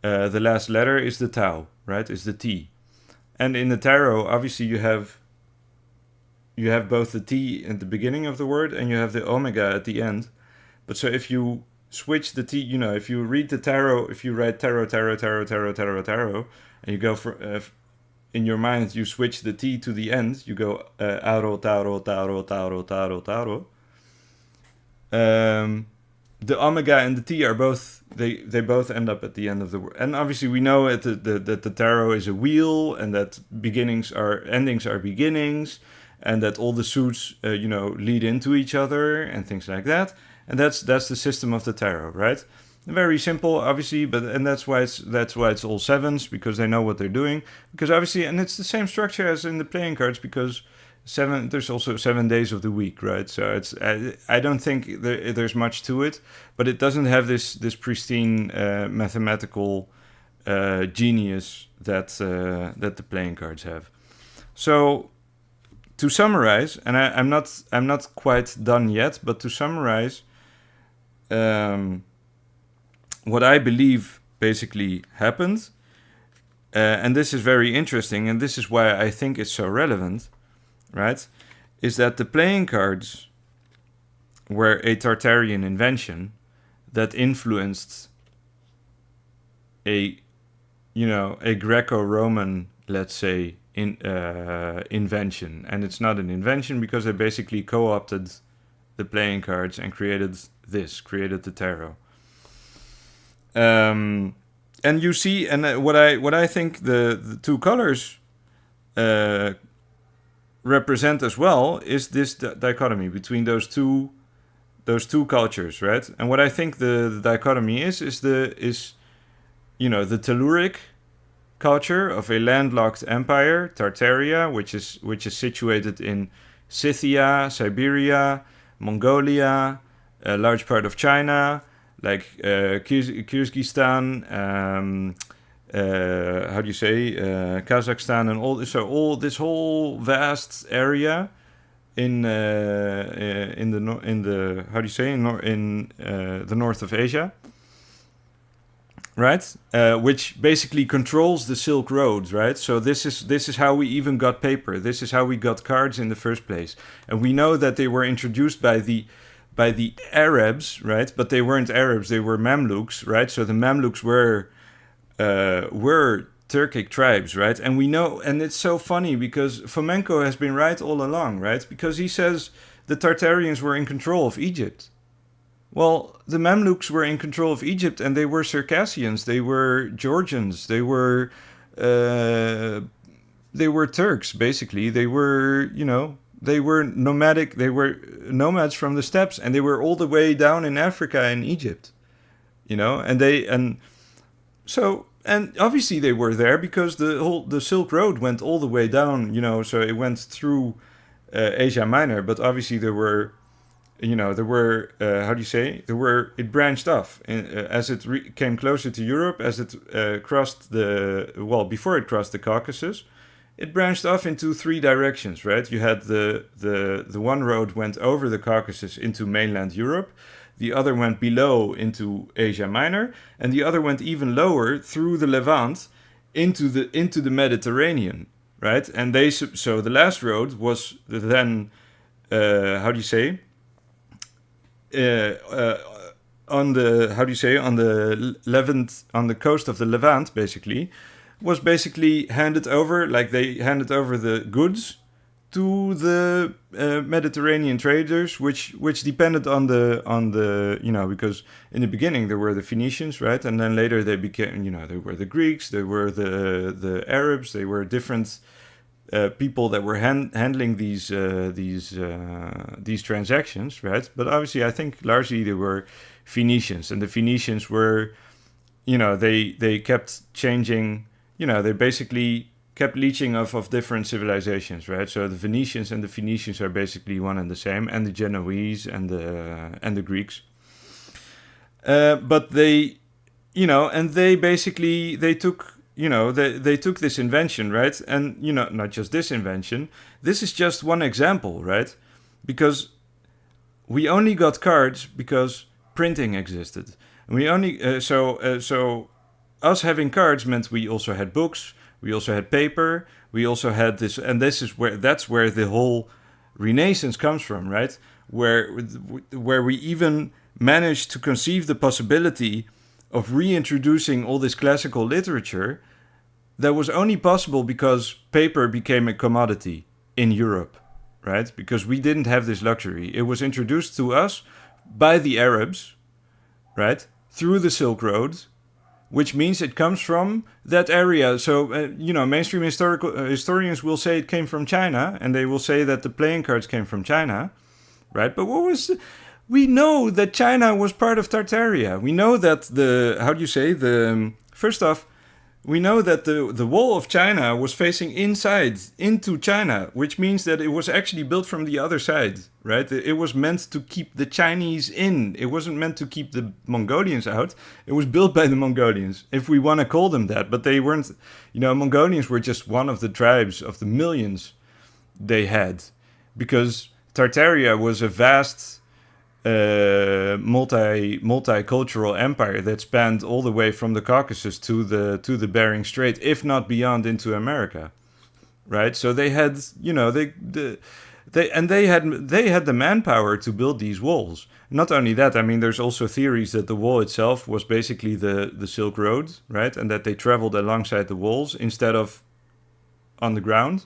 the last letter is the tau, right? Is the T, and in the tarot, obviously you have both the T at the beginning of the word and you have the omega at the end. But so if you switch the T, if you read the tarot, if you write tarot, and you go for, in your mind, you switch the T to the end, you go aro, taro, taro, taro, taro, taro. The omega and the T are both, they both end up at the end of the word. And obviously we know that the tarot is a wheel and that endings are beginnings, and that all the suits, lead into each other and things like that. And that's the system of the tarot, right? Very simple, obviously, and that's why it's all sevens, because they know what they're doing. Because obviously, and it's the same structure as in the playing cards, because there's also 7 days of the week, right? So I don't think there's much to it, but it doesn't have this pristine mathematical genius that the playing cards have. So to summarize, and I'm not quite done yet, but to summarize, what I believe basically happened, and this is very interesting, and this is why I think it's so relevant, right? Is that the playing cards were a Tartarian invention that influenced a Greco-Roman, let's say, invention. And it's not an invention because they basically co-opted the playing cards and created the tarot. And you see, and what I think the two colors represent as well is this dichotomy between those two cultures, right? And what I think the dichotomy is the Telluric culture of a landlocked empire, Tartaria, which is situated in Scythia, Siberia, Mongolia, a large part of China, like Kyrgyzstan, Kazakhstan, and all this whole vast area in the north of Asia, right? Which basically controls the Silk Road, right? So this is how we even got paper. This is how we got cards in the first place, and we know that they were introduced by by the Arabs, right? But they weren't Arabs; they were Mamluks, right? So the Mamluks were Turkic tribes, right? And we know, and it's so funny because Fomenko has been right all along, right? Because he says the Tartarians were in control of Egypt. Well, the Mamluks were in control of Egypt, and they were Circassians, they were Georgians, they were Turks, basically. They were, they were nomadic. They were nomads from the steppes, and they were all the way down in Africa and Egypt, and obviously they were there because the Silk Road went all the way down, so it went through Asia Minor, but obviously there were it branched off as it came closer to Europe, as it crossed before it crossed the Caucasus. It branched off into three directions, right? You had the one road went over the Caucasus into mainland Europe, the other went below into Asia Minor, and the other went even lower through the Levant into the Mediterranean, right? And so the last road was then on the Levant, on the coast of the Levant, basically, was basically handed over, like they handed over the goods to the Mediterranean traders, which depended on the because in the beginning there were the Phoenicians, right, and then later they became, there were the Greeks, there were the Arabs, they were different people that were handling these transactions, right? But obviously, I think largely they were Phoenicians, and the Phoenicians were, they kept changing. They basically kept leeching off of different civilizations, right? So the Venetians and the Phoenicians are basically one and the same, and the Genoese and the Greeks. But they, and they basically they took. They took this invention, right? And, not just this invention. This is just one example, right? Because we only got cards because printing existed. And we only, so us having cards meant we also had books, we also had paper, we also had this, and that's where the whole Renaissance comes from, right? Where we even managed to conceive the possibility of reintroducing all this classical literature. That was only possible because paper became a commodity in Europe, right? Because we didn't have this luxury. It was introduced to us by the Arabs, right? Through the Silk Road, which means it comes from that area. So, mainstream historians will say it came from China, and they will say that the playing cards came from China, right? But we know that China was part of Tartaria. We know that first off, we know that the wall of China was facing inside into China, which means that it was actually built from the other side, right? It was meant to keep the Chinese in. It wasn't meant to keep the Mongolians out. It was built by the Mongolians, if we want to call them that. But they weren't, Mongolians were just one of the tribes of the millions they had. Because Tartaria was a vast multicultural empire that spanned all the way from the Caucasus to the Bering Strait, if not beyond into America, right? So they had, they had the manpower to build these walls. Not only that, I mean, there's also theories that the wall itself was basically the Silk Road, right, and that they traveled alongside the walls instead of on the ground.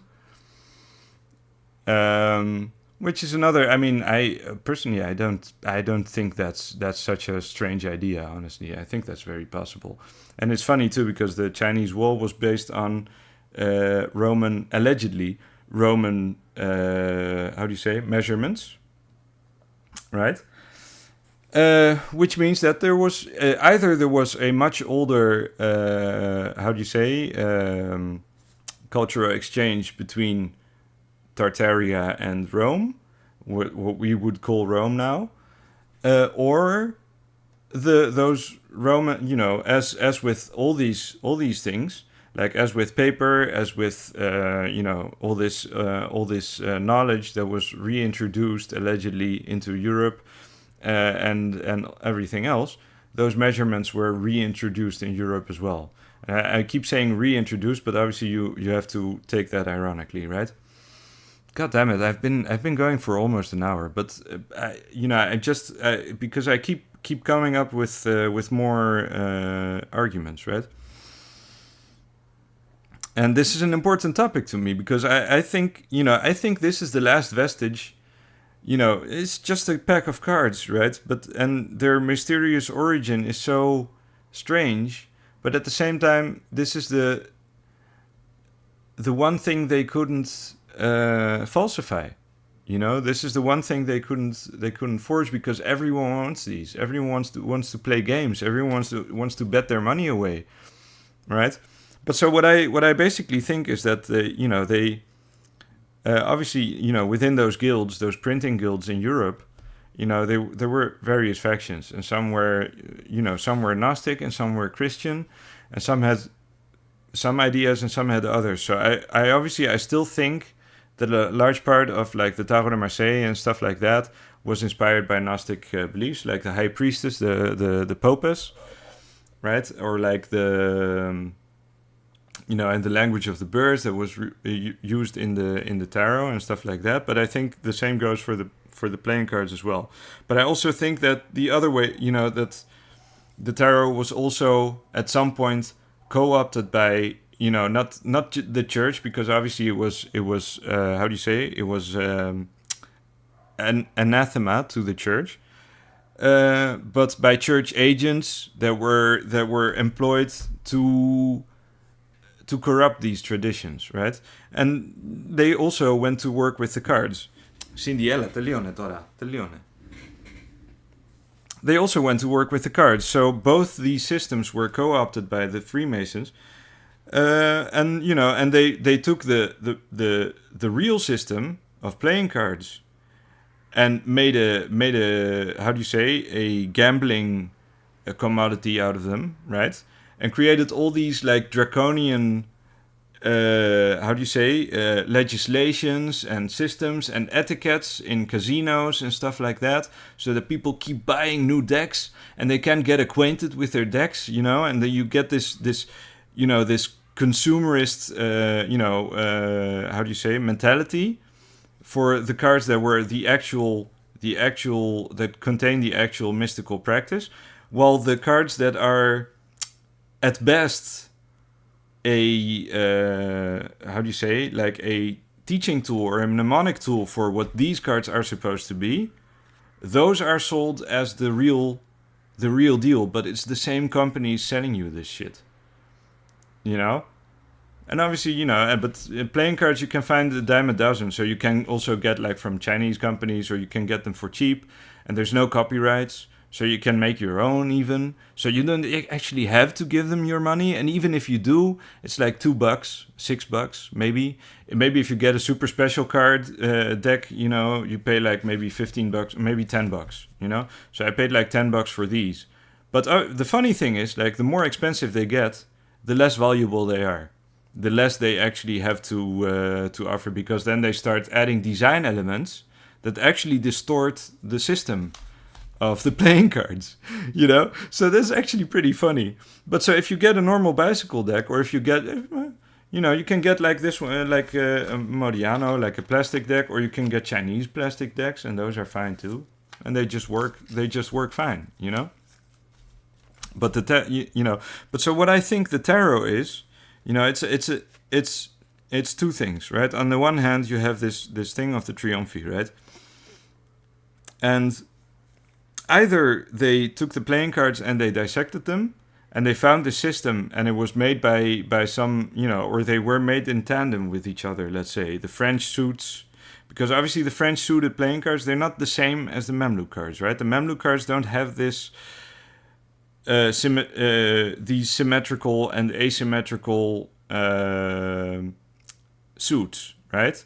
Which is another. I mean, I personally, I don't think that's such a strange idea. Honestly, I think that's very possible, and it's funny too because the Chinese wall was based on allegedly Roman, measurements, right? Which means that there was either there was a much older, cultural exchange between Tartaria and Rome, what we would call Rome now, or those Roman, as with all these things, like as with paper, as with all this knowledge that was reintroduced allegedly into Europe, and everything else, those measurements were reintroduced in Europe as well. I keep saying reintroduced, but obviously you have to take that ironically, right? God damn it! I've been going for almost an hour, but I just because I keep coming up with more arguments, right? And this is an important topic to me because I think I think this is the last vestige. It's just a pack of cards, right? And their mysterious origin is so strange, but at the same time, this is the one thing they couldn't falsify. This is the one thing they couldn't forge because everyone wants these. Everyone wants to play games. Everyone wants to bet their money away, right? But so what I basically think is that they obviously within those guilds, those printing guilds in Europe, there were various factions, and some were some were Gnostic and some were Christian, and some had some ideas and some had others. So I obviously I still think that a large part of like the Tarot de Marseille and stuff like that was inspired by Gnostic beliefs, like the High Priestess, the Popes, right? Or like the and the language of the birds that was used in the tarot and stuff like that. But I think the same goes for the playing cards as well. But I also think that the other way, that the tarot was also at some point co-opted by not the church, because obviously it was how do you say, it was an anathema to the church, but by church agents that were employed to corrupt these traditions, right? And they also went to work with the cards. Cindiella, te leone, Tora, te leone. They also went to work with the cards. So both these systems were co-opted by the Freemasons, and they took the real system of playing cards and made a how do you say, a gambling commodity out of them, right? And created all these like draconian how do you say, legislations and systems and etiquettes in casinos and stuff like that, so that people keep buying new decks and they can't get acquainted with their decks, and then you get this consumerist how do you say, mentality for the cards that were the actual that contain the actual mystical practice, while the cards that are at best a how do you say, like a teaching tool or a mnemonic tool for what these cards are supposed to be, those are sold as the real deal. But it's the same companies selling you this shit, and obviously, but playing cards you can find a dime a dozen. So you can also get like from Chinese companies, or you can get them for cheap, and there's no copyrights. So you can make your own even. So you don't actually have to give them your money. And even if you do, it's like $2, $6, maybe. Maybe if you get a super special card deck, you pay like maybe $15, maybe $10, So I paid like $10 for these. But the funny thing is, like, the more expensive they get, the less valuable they are. The less they actually have to offer, because then they start adding design elements that actually distort the system of the playing cards, So that's actually pretty funny. But so if you get a normal bicycle deck, or if you get, you can get like this one, like a Modiano, like a plastic deck, or you can get Chinese plastic decks, and those are fine too. And they just work fine, But but so what I think the tarot is, it's two things, right? On the one hand, you have this thing of the triumphi, right? And either they took the playing cards and they dissected them, and they found the system, and it was made by some, or they were made in tandem with each other, let's say. The French suits, because obviously the French suited playing cards, they're not the same as the Mamluk cards, right? The Mamluk cards don't have this these symmetrical and asymmetrical suits, right?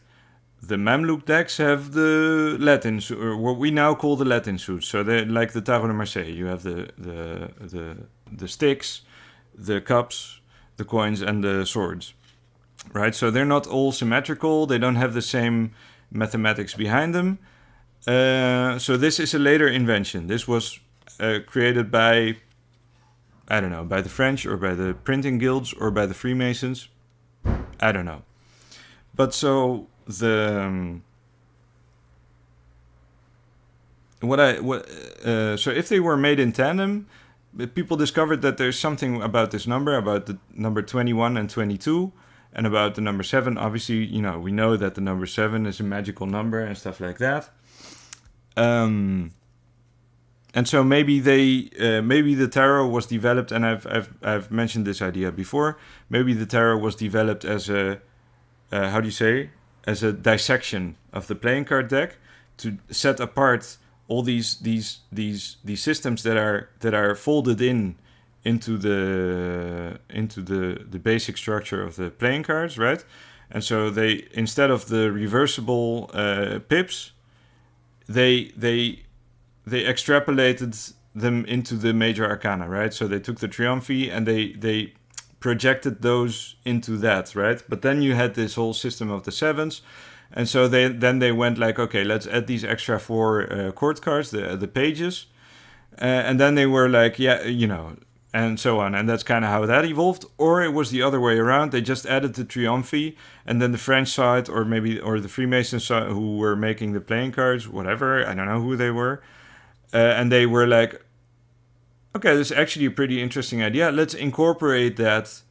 The Mamluk decks have the Latin, or what we now call the Latin suits. So they're like the Tarot de Marseille. You have the sticks, the cups, the coins, and the swords, right? So they're not all symmetrical. They don't have the same mathematics behind them. So this is a later invention. This was created by, I don't know, by the French, or by the printing guilds, or by the Freemasons. I don't know. But so the so if they were made in tandem, people discovered that there's something about this number, about the number 21 and 22, and about the number 7. Obviously, we know that the number 7 is a magical number and stuff like that. And so maybe maybe the tarot was developed, and I've mentioned this idea before. Maybe the tarot was developed as a how do you say, as a dissection of the playing card deck to set apart all these systems that are folded into the basic structure of the playing cards, right? And so they, instead of the reversible pips, they extrapolated them into the major arcana, right? So they took the Triumphi and they projected those into that, right? But then you had this whole system of the sevens, and so they went like, okay, let's add these extra 4 court cards, the pages, and then they were like, yeah, and so on, and that's kind of how that evolved. Or it was the other way around. They just added the Triumphi, and then the French side, or the Freemasons side, who were making the playing cards, whatever, I don't know who they were, and they were like, okay, this is actually a pretty interesting idea. Let's incorporate that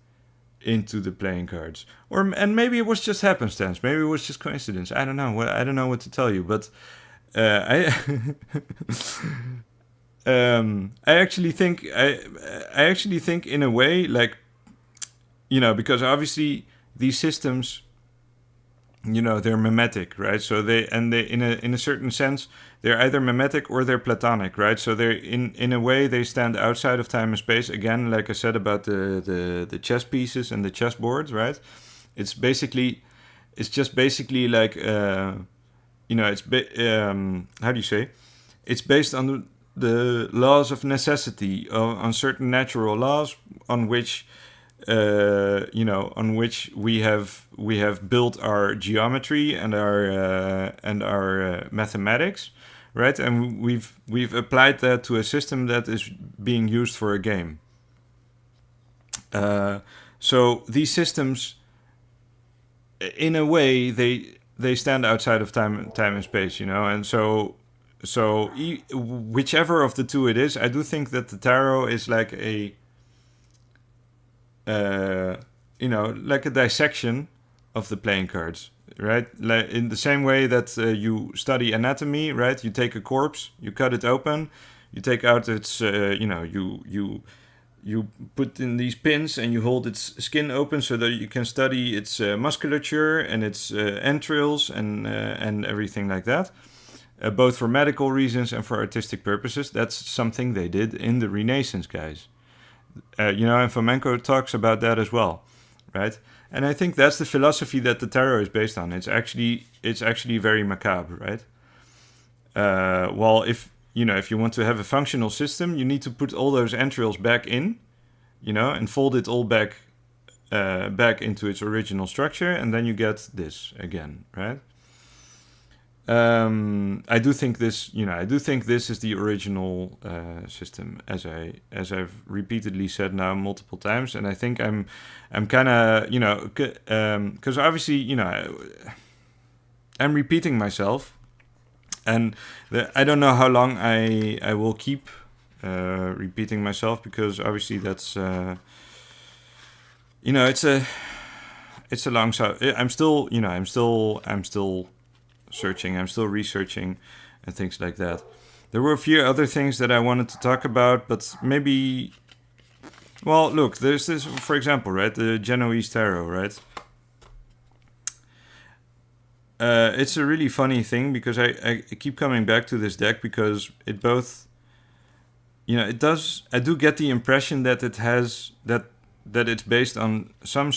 into the playing cards. And maybe it was just happenstance. Maybe it was just coincidence. I don't know. I don't know what to tell you. But I I actually think in a way, like, because obviously these systems, they're mimetic, right? So they in a certain sense, they're either mimetic or they're platonic, right? So they're in a way they stand outside of time and space. Again, like I said about the chess pieces and the chess boards, right? It's just basically like how do you say? It's based on the laws of necessity, on certain natural laws on which on which we have built our geometry and our mathematics, right? And we've applied that to a system that is being used for a game. So these systems, in a way, they stand outside of time and space, and so whichever of the two it is, I do think that the tarot is like a like a dissection of the playing cards, right? Like in the same way that you study anatomy, right? You take a corpse, you cut it open, you take out its, you put in these pins and you hold its skin open so that you can study its musculature and its entrails and everything like that. Both for medical reasons and for artistic purposes. That's something they did in the Renaissance, guys. And Fomenko talks about that as well, right? And I think that's the philosophy that the tarot is based on. It's actually very macabre, right? Well, if you want to have a functional system, you need to put all those entrails back in, and fold it all back into its original structure, and then you get this again, right? I do think this is the original system, as I've repeatedly said now multiple times, and I think I'm kind of because obviously I'm repeating myself, and I don't know how long I will keep repeating myself, because obviously that's it's a long I'm still searching, I'm still researching and things like that. There were a few other things that I wanted to talk about, but maybe, well, look, there's this, for example, right, the Genoese tarot, right? It's a really funny thing, because I keep coming back to this deck, because it both, I do get the impression that it has that it's based on some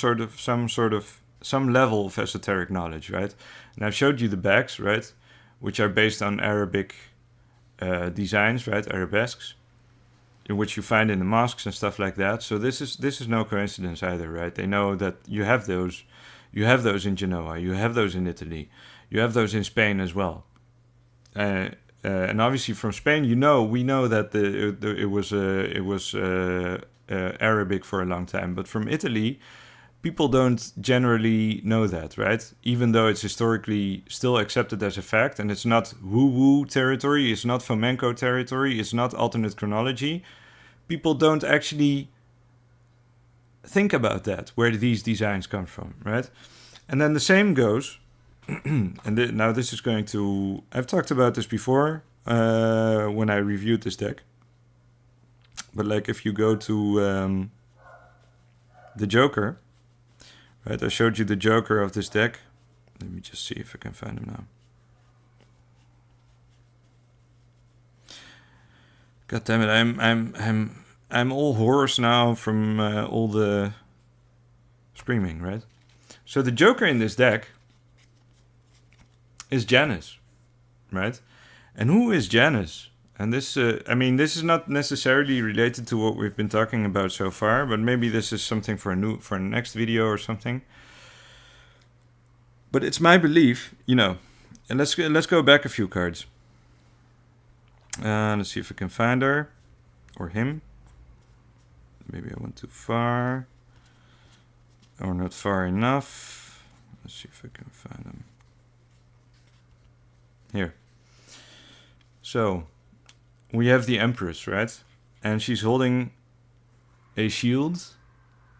level of esoteric knowledge, right? And I've showed you the backs, right, which are based on Arabic designs, right, arabesques, in which you find in the mosques and stuff like that. So this is no coincidence either, right? They know that you have those in Genoa, you have those in Italy, you have those in Spain as well. And obviously from Spain, we know that it was Arabic for a long time. But from Italy, people don't generally know that, right? Even though it's historically still accepted as a fact, and it's not woo-woo territory, it's not flamenco territory, it's not alternate chronology. People don't actually think about that, where these designs come from, right? And then the same goes, and now this is going to... I've talked about this before when I reviewed this deck. But like if you go to the Joker... Right, I showed you the Joker of this deck. Let me just see if I can find him now. God damn it! I'm all hoarse now from all the screaming. Right. So the Joker in this deck is Janus, right? And who is Janus? And this, I mean, this is not necessarily related to what we've been talking about so far, but maybe this is something for a next video or something. But it's my belief, you know, and let's go back a few cards. Let's see if I can find her or him. Maybe I went too far or not far enough. Let's see if I can find them. Here. So we have the Empress, right? And she's holding a shield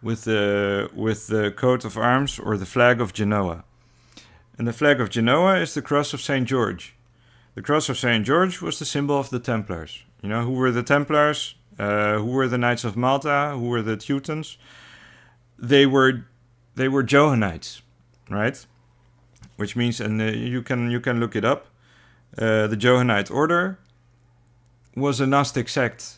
with the coat of arms or the flag of Genoa. And the flag of Genoa is the cross of St. George. The cross of St. George was the symbol of the Templars. You know, who were the Templars? Who were the Knights of Malta? Who were the Teutons? They were Johannites, right? Which means, and you can look it up. The Johannite order was a Gnostic sect,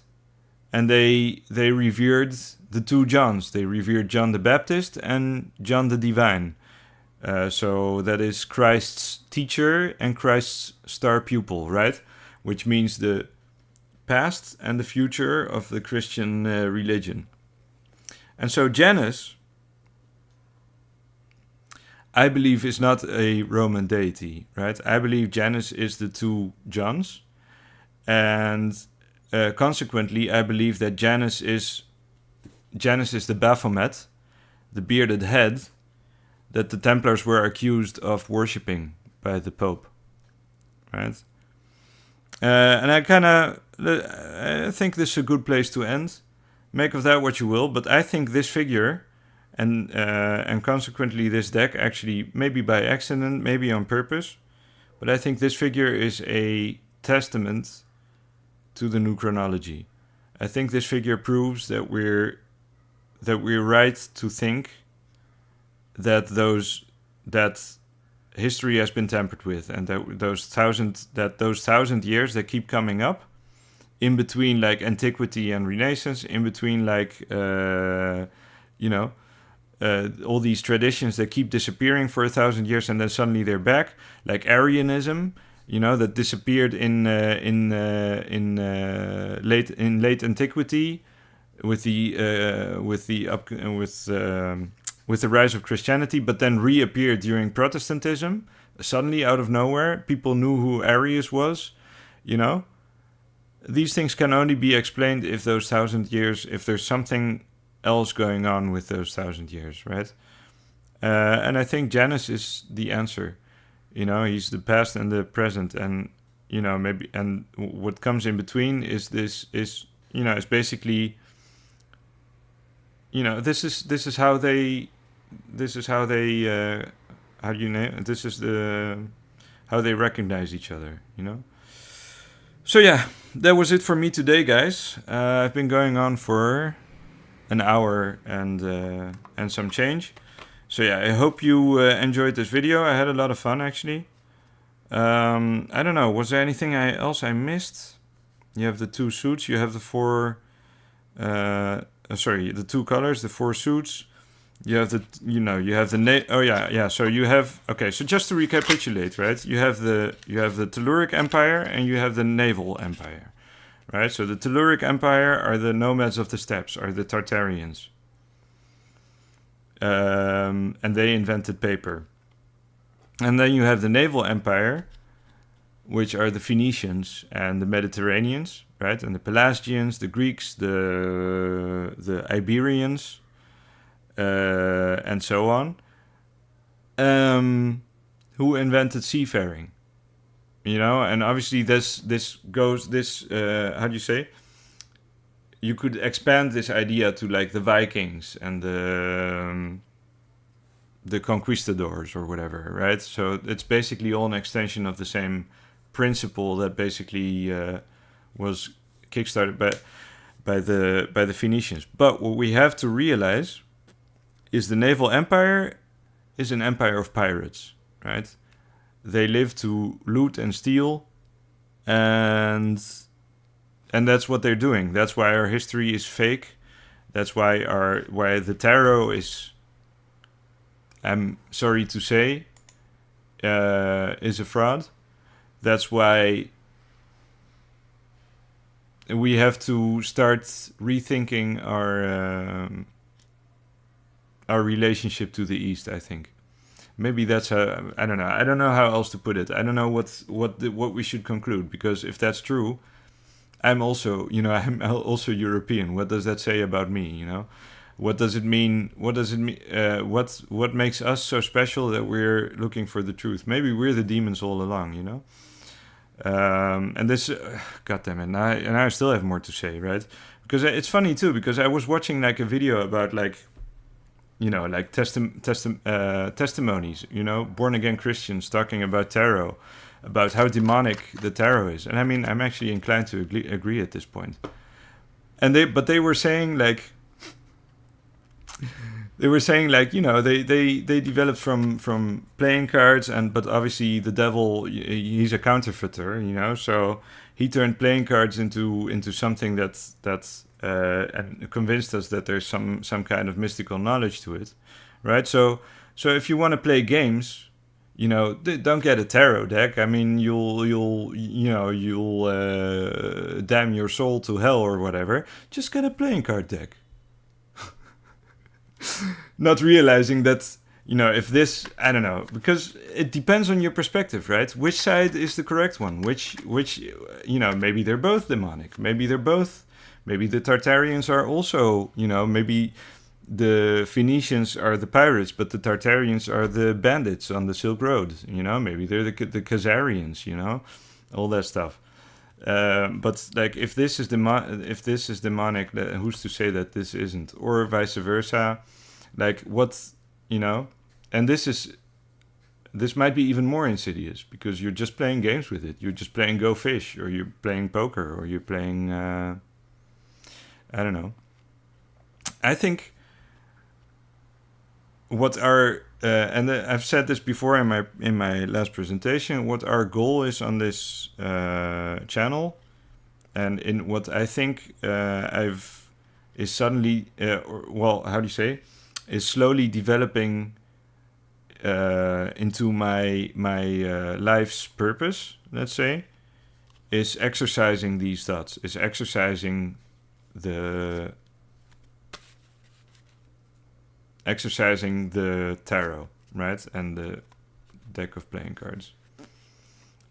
and they revered the two Johns. They revered John the Baptist and John the Divine. So that is Christ's teacher and Christ's star pupil, right? Which means the past and the future of the Christian religion. And so Janus, I believe, is not a Roman deity, right? I believe Janus is the two Johns. And consequently, I believe that Janus is the Baphomet, the bearded head, that the Templars were accused of worshipping by the Pope, right? And I think this is a good place to end. Make of that what you will, but I think this figure, and consequently this deck, actually, maybe by accident, maybe on purpose, but I think this figure is a testament to the new chronology. I think this figure proves that we're right to think that history has been tampered with, and that those thousand years that keep coming up in between, like antiquity and Renaissance, in between, like all these traditions that keep disappearing for 1,000 years and then suddenly they're back, like Arianism, that disappeared in late antiquity with the rise of Christianity, but then reappeared during Protestantism. Suddenly, out of nowhere, people knew who Arius was. These things can only be explained if those 1,000 years, if there's something else going on with those 1,000 years, right? And I think Janus is the answer. He's the past and the present, and maybe, and what comes in between is basically, this is how they how they recognize each other. So yeah, that was it for me today, guys. I've been going on for an hour and some change. So yeah, I hope you enjoyed this video. I had a lot of fun, actually. I don't know, was there anything else I missed? You have the two suits. You have the the two colors, the four suits. You have So you have, okay, so just to recapitulate, right? You have the Telluric Empire and you have the Naval Empire, right? So the Telluric Empire are the nomads of the steppes, are the Tartarians. And they invented paper. And then you have the Naval Empire, which are the Phoenicians and the Mediterraneans, right? And the Pelasgians, the Greeks, the Iberians, and so on, who invented seafaring. And obviously this goes this how do you say? You could expand this idea to like the Vikings and the conquistadors or whatever, right? So it's basically all an extension of the same principle that basically was kickstarted by the Phoenicians. But what we have to realize is the naval empire is an empire of pirates, right? They live to loot and steal, and that's what they're doing. That's why our history is fake. That's why the tarot is, I'm sorry to say, is a fraud. That's why we have to start rethinking our relationship to the East, I think. Maybe that's I don't know. I don't know how else to put it. I don't know what we should conclude, because if that's true, I'm also European. What does that say about me? What does it mean? What does it mean? What makes us so special that we're looking for the truth? Maybe we're the demons all along. And this, God damn it! And I still have more to say, right? Because it's funny too. Because I was watching like a video about like testimonies, born again Christians talking about tarot, about how demonic the tarot is. And I mean, I'm actually inclined to agree at this point. And they were saying like, they developed from playing cards, but obviously the devil, he's a counterfeiter, so he turned playing cards into something that's and convinced us that there's some kind of mystical knowledge to it, right? So if you want to play games, don't get a tarot deck. I mean, you'll damn your soul to hell or whatever. Just get a playing card deck. Not realizing that, if this, I don't know, because it depends on your perspective, right? Which side is the correct one? Which maybe they're both demonic. Maybe the Tartarians are also, maybe the Phoenicians are the pirates, but the Tartarians are the bandits on the Silk Road. Maybe they're the Khazarians. All that stuff. But like, if this is demonic, who's to say that this isn't, or vice versa? Like, what, and this might be even more insidious, because you're just playing games with it. You're just playing Go Fish, or you're playing poker, or you're playing I don't know. I think what our and I've said this before in my last presentation, what our goal is on this channel, and in what I think is suddenly how do you say, is slowly developing into my life's purpose, let's say, is exercising these thoughts, is exercising the tarot, right? And the deck of playing cards.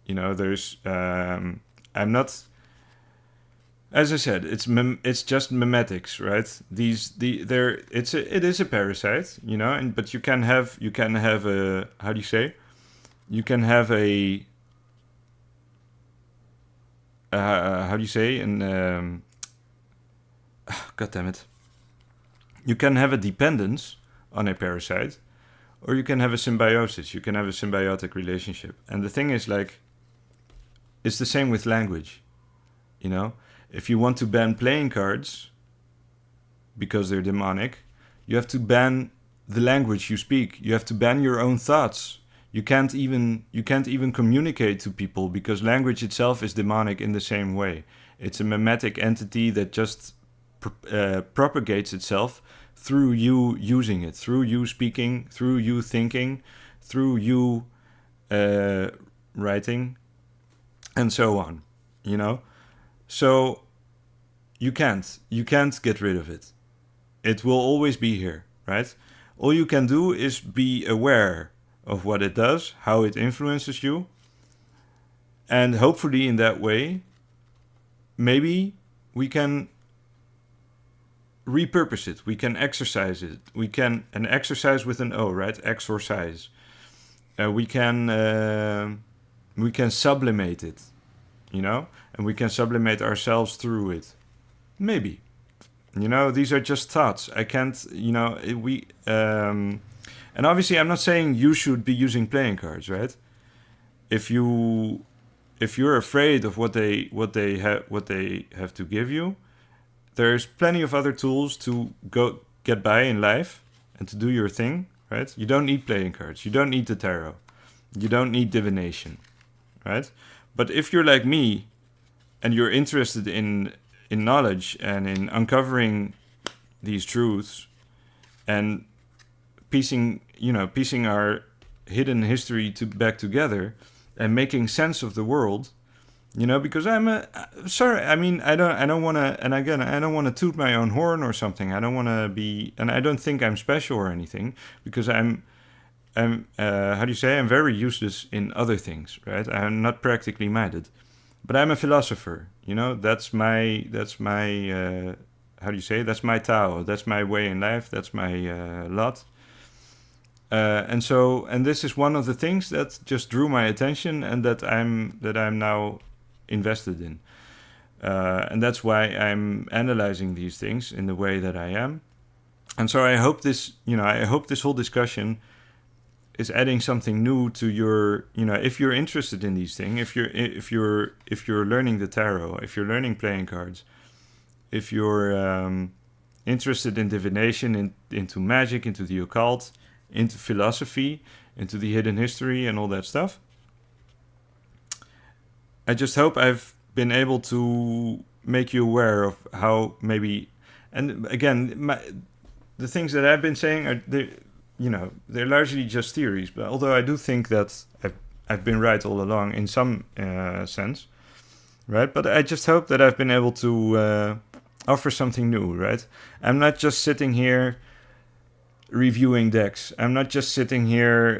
There's I'm not, as I said, it's just memetics, right? It is a parasite, but you can have a, how do you say? You can have a how do you say? And God damn it. You can have a dependence on a parasite, or you can have a symbiosis. You can have a symbiotic relationship. And the thing is, like, it's the same with language. If you want to ban playing cards because they're demonic, you have to ban the language you speak. You have to ban your own thoughts. You can't even communicate to people, because language itself is demonic in the same way. It's a mimetic entity that just propagates itself through you using it, through you speaking, through you thinking, through you writing, and so on. So you can't get rid of it. It will always be here, right? All you can do is be aware of what it does, how it influences you, and hopefully in that way, maybe we can repurpose it. We can exercise it. We can, and exercise with an O, right? Exorcise. We can sublimate it, you know, and we can sublimate ourselves through it. Maybe, you know, these are just thoughts. I can't, you know, and obviously I'm not saying you should be using playing cards, right? If you're afraid of what they have to give you, there's plenty of other tools to go get by in life and to do your thing, right? You don't need playing cards. You don't need the tarot. You don't need divination, right? But if you're like me and you're interested in knowledge and in uncovering these truths and piecing our hidden history back together and making sense of the world, you know, because I don't want to, and again, I don't want to toot my own horn or something. I don't want to be, and I don't think I'm special or anything, because I'm how do you say? I'm very useless in other things, right? I'm not practically minded, but I'm a philosopher. You know, that's my how do you say? That's my Tao. That's my way in life. That's my lot. And this is one of the things that just drew my attention and that I'm now invested in. And that's why I'm analyzing these things in the way that I am. And so I hope this whole discussion is adding something new to your, you know, if you're interested in these things, if you're learning the tarot, if you're learning playing cards, if you're interested in divination, into magic, into the occult, into philosophy, into the hidden history and all that stuff. I just hope I've been able to make you aware of how maybe, and again, the things that I've been saying are, they're largely just theories. But although I do think that I've been right all along in some sense, right? But I just hope that I've been able to offer something new, right? I'm not just sitting here reviewing decks. I'm not just sitting here,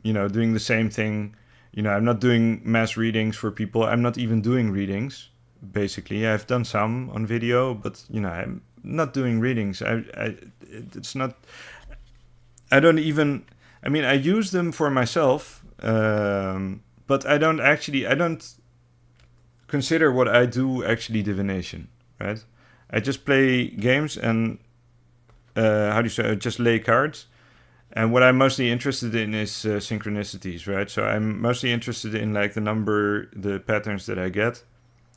doing the same thing. You know, I'm not doing mass readings for people. I'm not even doing readings, basically. I've done some on video, but, you know, I'm not doing readings. It's not... I don't even... I mean, I use them for myself, but I don't consider what I do actually divination, right? I just play games and, I just lay cards. And what I'm mostly interested in is synchronicities, right? So I'm mostly interested in like the patterns that I get.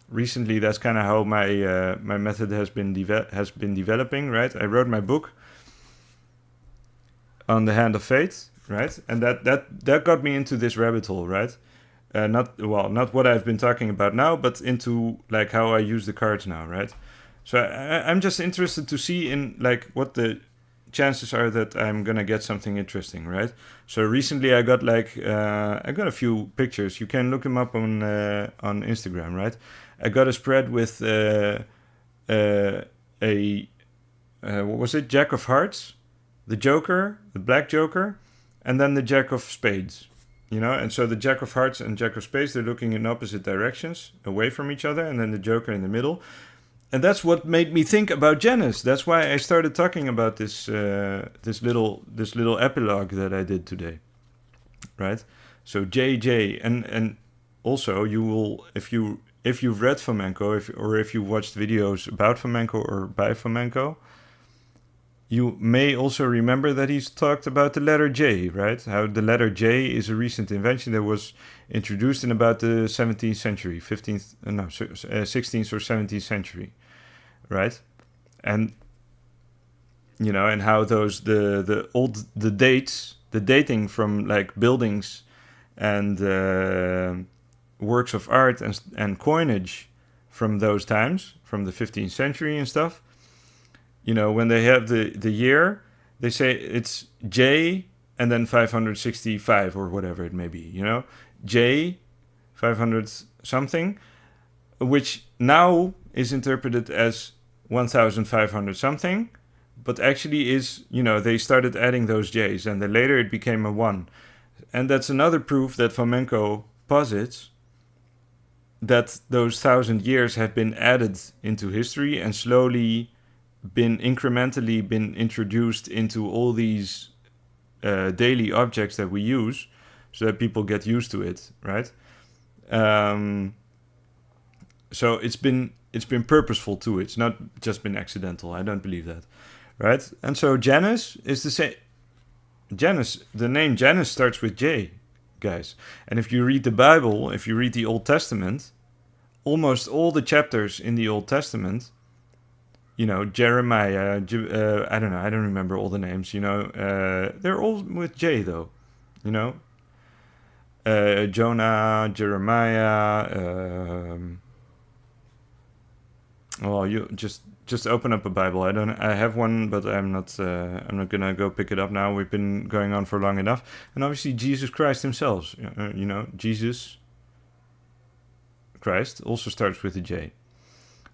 Recently, that's kind of how my method has been developing, right? I wrote my book on the Hand of Fate, right? And that got me into this rabbit hole, right? Not what I've been talking about now, but into like how I use the cards now, right? So I'm just interested to see in like what the chances are that I'm gonna get something interesting, right? So recently I got a few pictures. You can look them up on Instagram, right? I got a spread with what was it? Jack of Hearts, the Joker, the Black Joker, and then the Jack of Spades. You know, and so the Jack of Hearts and Jack of Spades, they're looking in opposite directions, away from each other, and then the Joker in the middle. And that's what made me think about Janus. That's why I started talking about this little epilogue that I did today, right? So JJ, and also you will, if you've read flamenco, if you watched videos about flamenco or by flamenco, you may also remember that he's talked about the letter J, right? How the letter J is a recent invention that was introduced in about the 17th century, 16th or 17th century, right? And, you know, and how those, the dating from like buildings and works of art and coinage from those times, from the 15th century and stuff, you know, when they have the year, they say it's J and then 565 or whatever it may be, you know, J 500 something, which now is interpreted as 1500 something, but actually is, you know, they started adding those J's and then later it became a 1. And that's another proof that flamenco posits that those 1,000 years have been added into history and slowly been incrementally been introduced into all these daily objects that we use, so that people get used to it, right? So it's been purposeful too. It's not just been accidental. I don't believe that, right? And so Janus is the same. Janus, the name Janus starts with J, guys. And if you read the Bible, if you read the Old Testament, almost all the chapters in the Old Testament, you know, Jeremiah, I don't know, I don't remember all the names, you know, they're all with J though, you know. Jonah, Jeremiah, well, you just open up a Bible. I have one, but I'm not gonna go pick it up now. We've been going on for long enough. And obviously Jesus Christ himself, you know, Jesus Christ also starts with a J.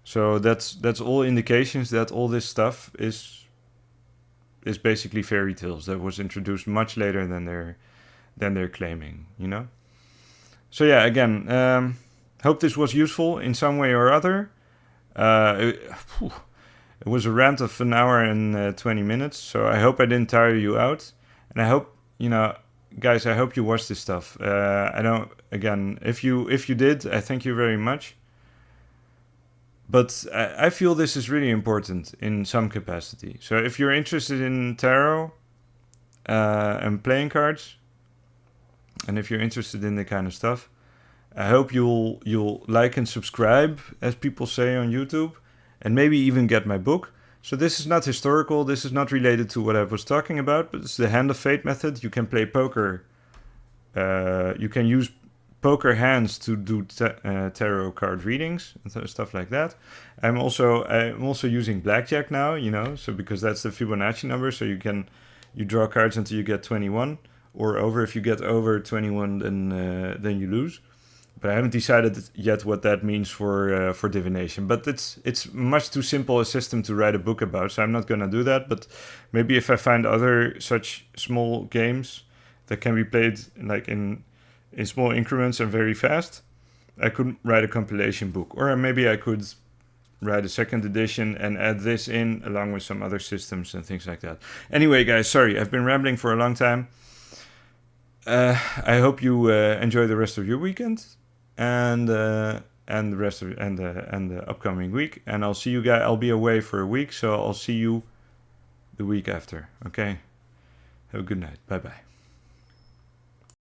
So that's all indications that all this stuff is basically fairy tales that was introduced much later than they're claiming, you know. So yeah, again, hope this was useful in some way or other. It was a rant of an hour and 20 minutes, so I hope I didn't tire you out. And I hope, you know, guys, I hope you watch this stuff. I don't, again, if you did, I thank you very much. But I feel this is really important in some capacity. So if you're interested in tarot and playing cards, and if you're interested in the kind of stuff, I hope you'll like and subscribe, as people say on YouTube, and maybe even get my book. So this is not historical, this is not related to what I was talking about, but it's the Hand of Fate method. You can play poker. You can use poker hands to do tarot card readings and stuff like that. I'm also using blackjack now, you know, so because that's the Fibonacci number, so you draw cards until you get 21 or over. If you get over 21, then you lose. But I haven't decided yet what that means for divination. But it's much too simple a system to write a book about, so I'm not gonna do that. But maybe if I find other such small games that can be played like in small increments and very fast, I could write a compilation book, or maybe I could write a second edition and add this in along with some other systems and things like that. Anyway, guys, sorry, I've been rambling for a long time. I hope you enjoy the rest of your weekend and the rest of and the upcoming week. And I'll see you guys. I'll be away for a week, so I'll see you the week after. Okay. Have a good night. Bye bye.